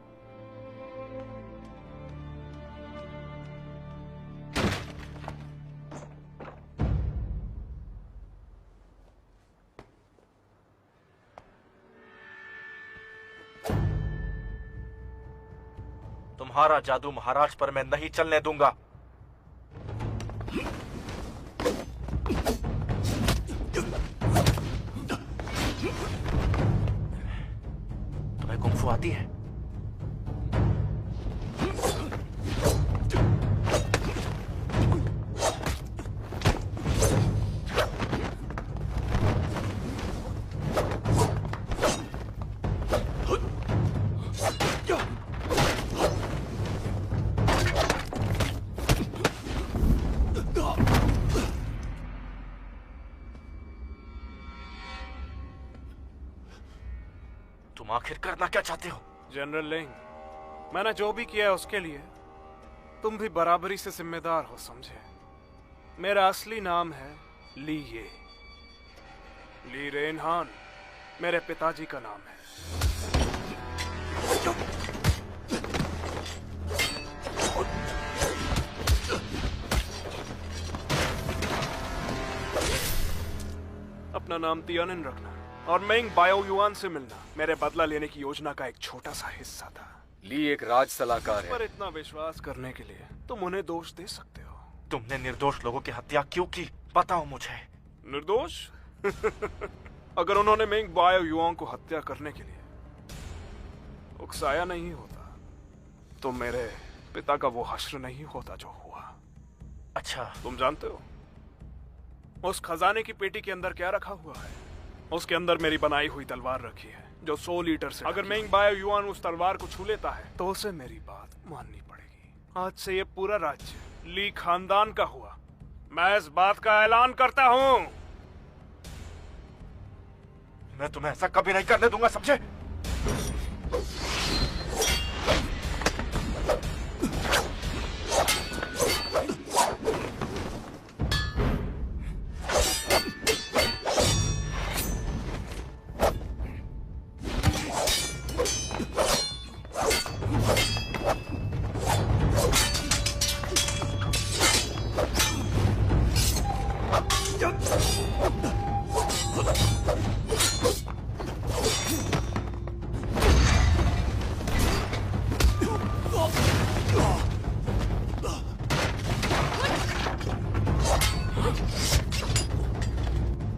तुम्हारा जादू महाराज पर मैं नहीं चलने दूंगा। तुम्हें कुंफू आती है? तुम आखिर करना क्या चाहते हो? जनरल लिंग, मैंने जो भी किया है उसके लिए तुम भी बराबरी से जिम्मेदार हो, समझे? मेरा असली नाम है ली ये। ली रेनहान मेरे पिताजी का नाम है। अपना नाम तियानिन रखना और मेंग बाओयुआन से मिलना मेरे बदला लेने की योजना का एक छोटा सा हिस्सा था। ली एक राज सलाहकार है। पर इतना विश्वास करने के लिए तुम उन्हें दोष दे सकते हो। तुमने निर्दोष लोगों की हत्या क्यों की? बताओ मुझे। निर्दोष? अगर उन्होंने मेंग बाओयुआन को हत्या करने के लिए उकसाया नहीं होता तो मेरे पिता का वो हश्र नहीं होता जो हुआ। अच्छा, तुम जानते हो उस खजाने की पेटी के अंदर क्या रखा हुआ है? उसके अंदर मेरी बनाई हुई तलवार रखी है जो 100 लीटर से। अगर मेंग बाओयुआन उस तलवार को छू लेता है तो उसे मेरी बात माननी पड़ेगी। आज से ये पूरा राज्य ली खानदान का हुआ। मैं इस बात का ऐलान करता हूँ। मैं तुम्हें ऐसा कभी नहीं करने दूंगा, समझे?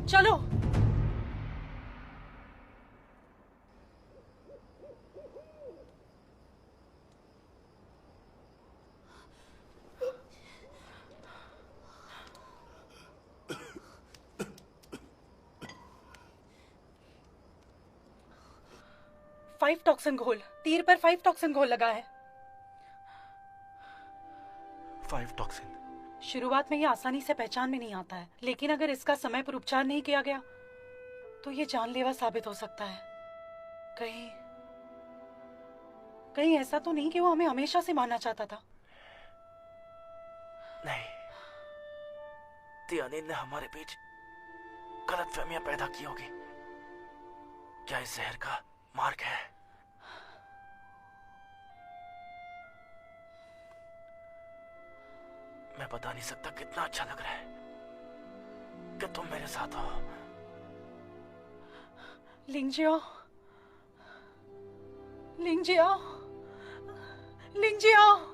चलो। फाइव टॉक्सिन घोल, तीर पर 5 टॉक्सिन घोल लगा है। 5 टॉक्सिन? शुरुआत में ये आसानी से पहचान में नहीं आता है, लेकिन अगर इसका समय पर उपचार नहीं किया गया तो ये जानलेवा साबित हो सकता है। कहीं कहीं ऐसा तो नहीं कि वो हमें हमेशा से मारना चाहता था? नहीं, तियानीन ने हमारे बीच गलतफहमियां पैदा की होगी। क्या इस जहर का मार्ग है? मैं बता नहीं सकता कितना अच्छा लग रहा है कि तुम मेरे साथ हो। लिंगजियाओ, लिंगजियाओ, लिंगजियाओ।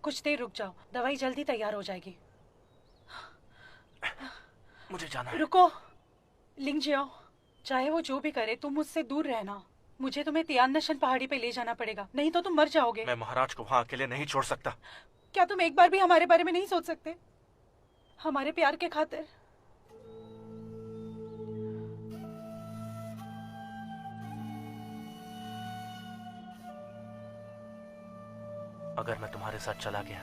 कुछ देर रुक जाओ, दवाई जल्दी तैयार हो जाएगी। मुझे जाना है। रुको लिंगजियाओ, चाहे वो जो भी करे तुम मुझसे दूर रहना। मुझे तुम्हें तियाननशन पहाड़ी पे ले जाना पड़ेगा, नहीं तो तुम मर जाओगे। मैं महाराज को वहां अकेले नहीं छोड़ सकता। क्या तुम एक बार भी हमारे बारे में नहीं सोच सकते? हमारे प्यार के खातिर। अगर मैं तुम्हारे साथ चला गया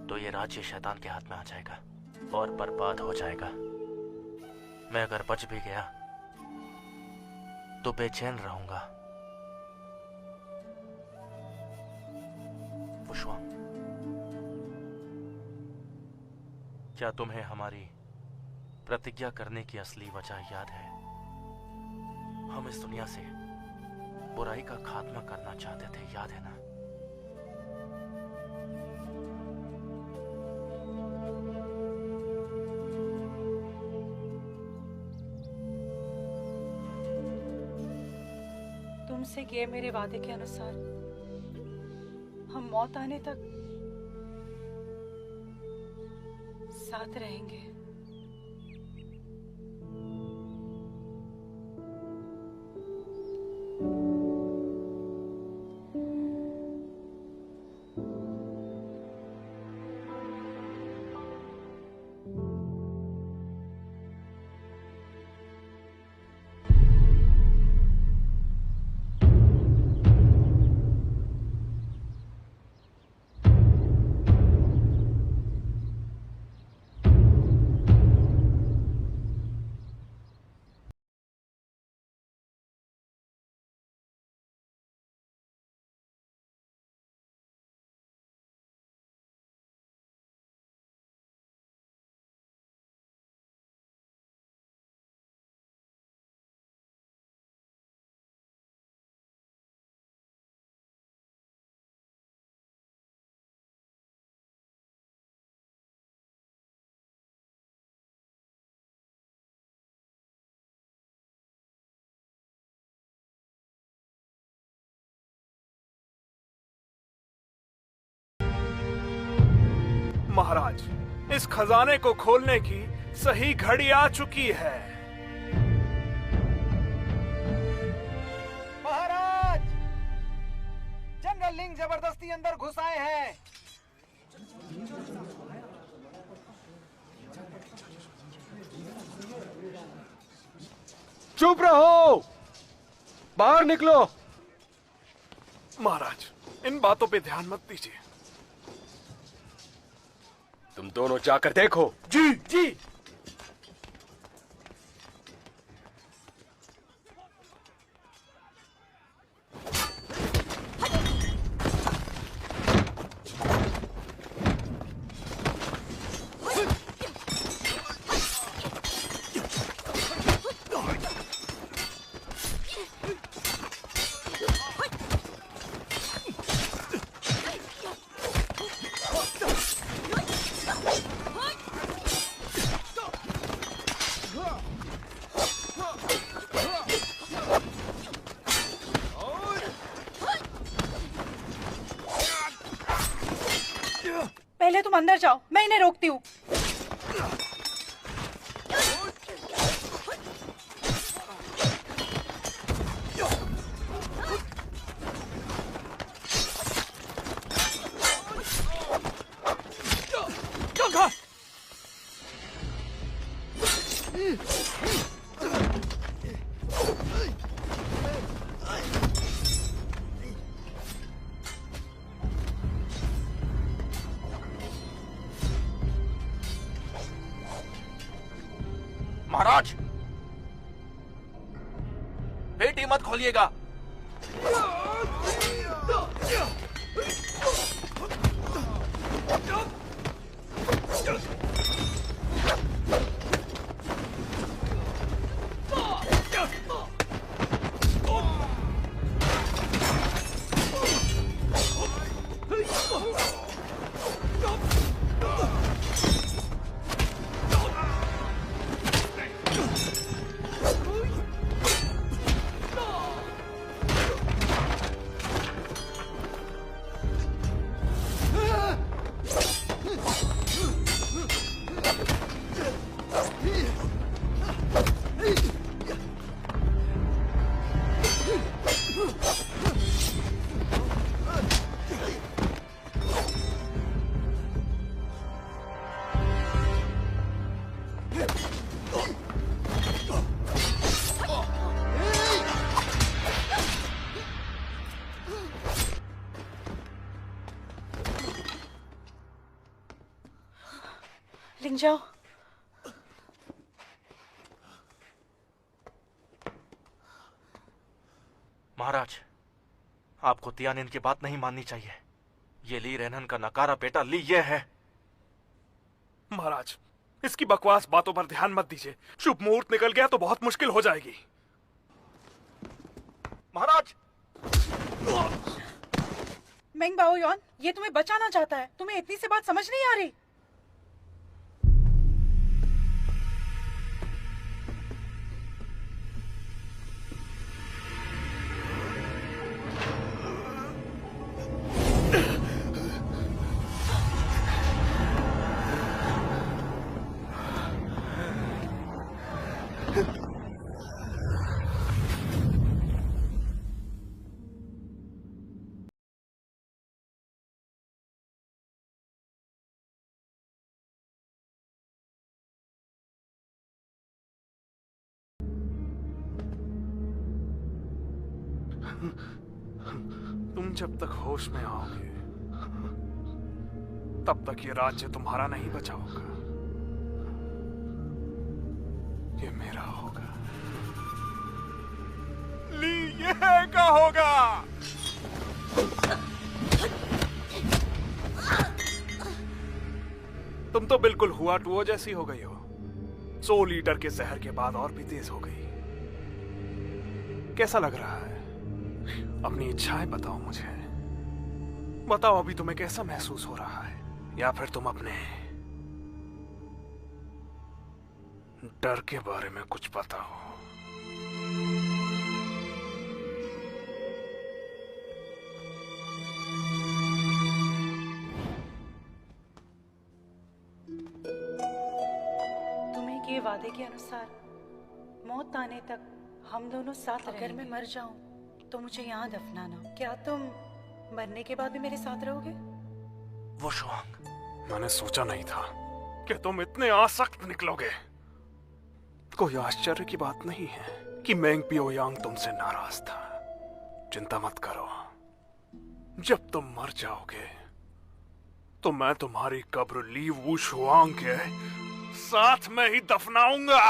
तो ये राज्य शैतान के हाथ में आ जाएगा और बर्बाद हो जाएगा। मैं अगर बच भी गया तो बेचैन रहूंगा। पुष्पम, क्या तुम्हें हमारी प्रतिज्ञा करने की असली वजह याद है? हम इस दुनिया से बुराई का खात्मा करना चाहते थे, याद है ना? तुमसे किए मेरे वादे के अनुसार हम मौत आने तक साथ रहेंगे। महाराज, इस खजाने को खोलने की सही घड़ी आ चुकी है। महाराज, जनरल लिंग जबरदस्ती अंदर घुस आए हैं। चुप रहो, बाहर निकलो। महाराज, इन बातों पे ध्यान मत दीजिए। तुम दोनों जाकर देखो। जी जी। पहले तुम अंदर जाओ, मैं इन्हें रोकती हूँ। महाराज, पेटी मत खोलिएगा। लिंग जाओ। महाराज, आपको तियानिन की बात नहीं माननी चाहिए। ये ली रेनन का नकारा बेटा ली ये है। महाराज, इसकी बकवास बातों पर ध्यान मत दीजिए। शुभ मुहूर्त निकल गया तो बहुत मुश्किल हो जाएगी। महाराज, मेंग बाओयुआन, ये तुम्हें बचाना चाहता है। तुम्हें इतनी सी बात समझ नहीं आ रही? तुम जब तक होश में आओगे तब तक ये राज्य तुम्हारा नहीं बचा होगा, ये मेरा होगा। ली ये का होगा। तुम तो बिल्कुल हुआ टुओ जैसी हो गई हो। 100 लीटर के जहर के बाद और भी तेज हो गई। कैसा लग रहा है? अपनी इच्छाएं बताओ मुझे। बताओ अभी तुम्हें कैसा महसूस हो रहा है, या फिर तुम अपने डर के बारे में कुछ बताओ। तुम्हें किए वादे के अनुसार मौत आने तक हम दोनों साथ रहेंगे। अगर मैं मर जाऊं तो मुझे यहाँ दफनाना। क्या तुम मरने के बाद भी मेरे साथ रहोगे? वो शुआंग, मैंने सोचा नहीं था कि तुम इतने आसक्त निकलोगे। कोई आश्चर्य की बात नहीं है कि मेंग पिओयांग तुमसे नाराज था। चिंता मत करो, जब तुम मर जाओगे तो मैं तुम्हारी कब्र ली वू शुआंग के साथ में ही दफनाऊंगा।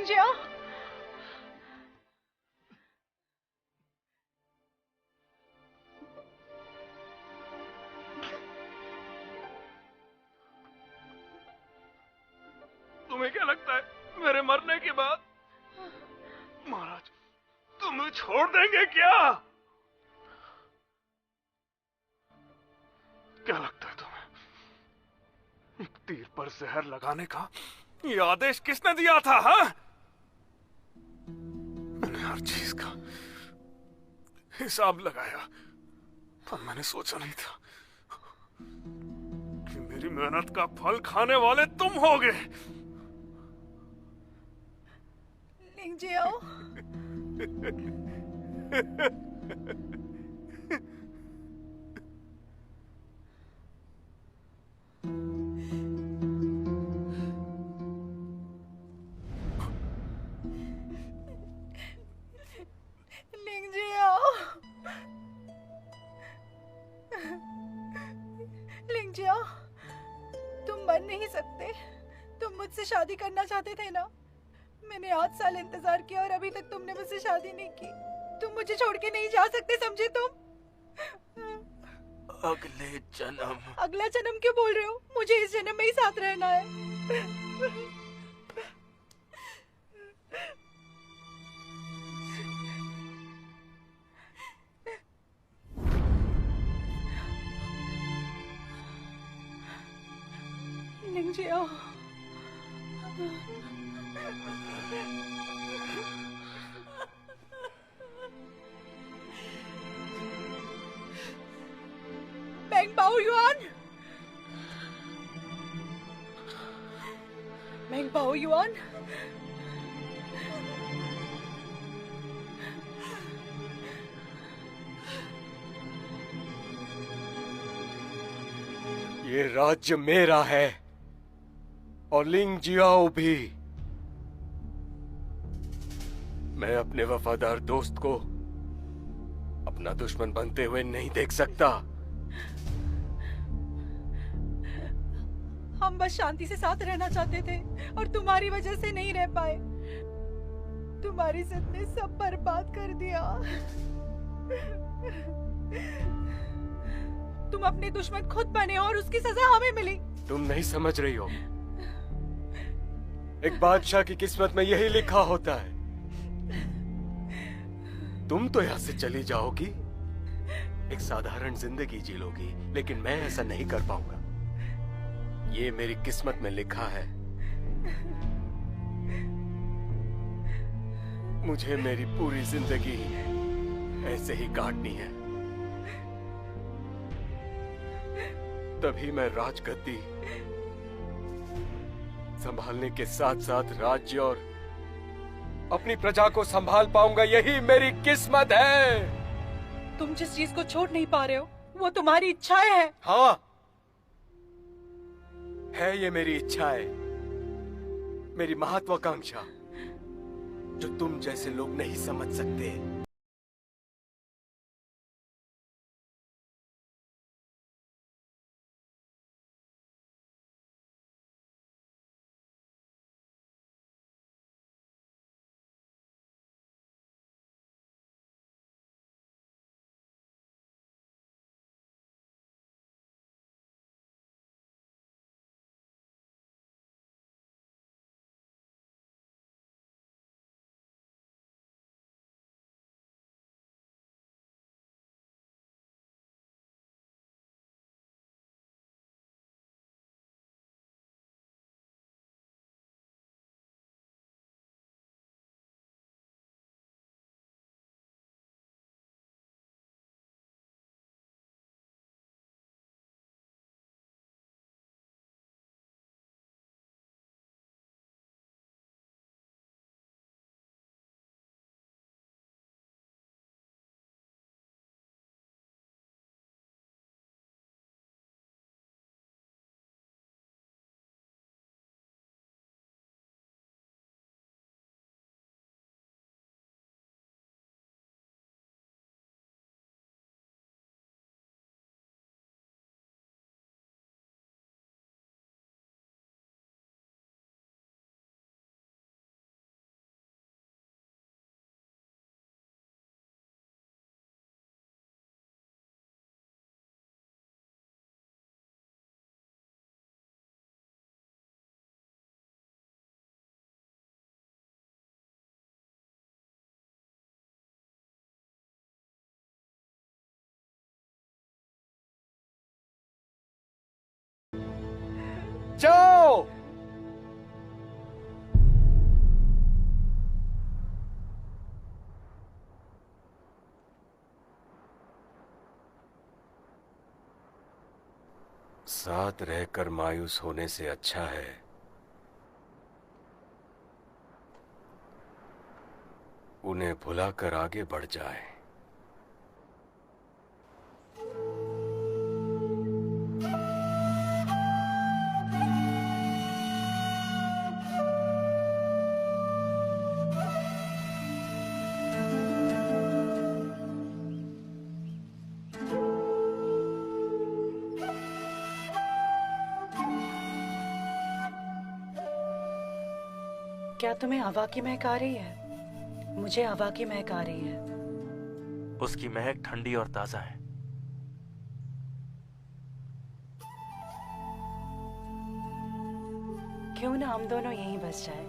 लिंजिया, तुम्हें क्या लगता है मेरे मरने के बाद महाराज तुम्हें छोड़ देंगे क्या? क्या लगता है तुम्हें एक तीर पर जहर लगाने का ये आदेश किसने दिया था? हा? मैंने हर चीज का हिसाब लगाया, पर मैंने सोचा नहीं था कि मेरी मेहनत का फल खाने वाले तुम होगे। लिंजिया, लिंजिया, लिंजिया, तुम मर नहीं सकते। तुम मुझसे शादी करना चाहते थे ना? मैंने 8 साल इंतजार किया और अभी तक तुमने मुझसे शादी नहीं की। तुम मुझे छोड़ के नहीं जा सकते, समझे तुम? अगले जन्म। अगला जन्म क्यों बोल रहे हो? मुझे इस जन्म में ही साथ रहना है। लिंजिया, Meng Bao Yuan, Meng Bao Yuan, ये राज्य मेरा है और लिंग जियाओ भी। मैं अपने वफादार दोस्त को अपना दुश्मन बनते हुए नहीं देख सकता। हम बस शांति से साथ रहना चाहते थे और तुम्हारी वजह से नहीं रह पाए। तुम्हारी जिद ने सब बर्बाद कर दिया। तुम अपने दुश्मन खुद बने और उसकी सजा हमें मिली। तुम नहीं समझ रही हो, एक बादशाह की किस्मत में यही लिखा होता है। तुम तो यहां से चली जाओगी, एक साधारण जिंदगी जी लोगी, लेकिन मैं ऐसा नहीं कर पाऊंगा। ये मेरी किस्मत में लिखा है। मुझे मेरी पूरी जिंदगी ऐसे ही काटनी है, तभी मैं राजगद्दी संभालने के साथ साथ राज्य और अपनी प्रजा को संभाल पाऊंगा। यही मेरी किस्मत है। तुम जिस चीज को छोड़ नहीं पा रहे हो वो तुम्हारी इच्छाएं हैं। हाँ, है ये मेरी इच्छा है, मेरी महत्वाकांक्षा, जो तुम जैसे लोग नहीं समझ सकते। साथ रहकर मायूस होने से अच्छा है उन्हें भुलाकर आगे बढ़ जाए। क्या तुम्हें हवा की महक आ रही है? मुझे हवा की महक आ रही है। उसकी महक ठंडी और ताजा है। क्यों ना हम दोनों यहीं बस जाए?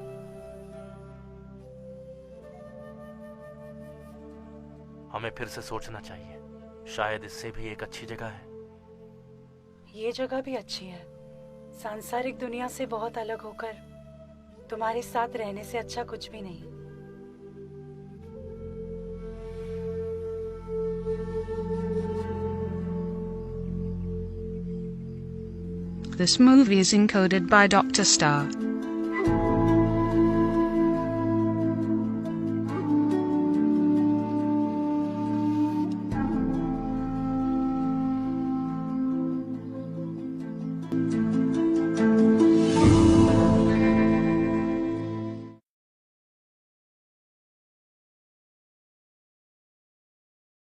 हमें फिर से सोचना चाहिए, शायद इससे भी एक अच्छी जगह है। ये जगह भी अच्छी है। सांसारिक दुनिया से बहुत अलग होकर तुम्हारे साथ रहने से अच्छा कुछ भी नहीं। This movie is encoded by Dr. Star.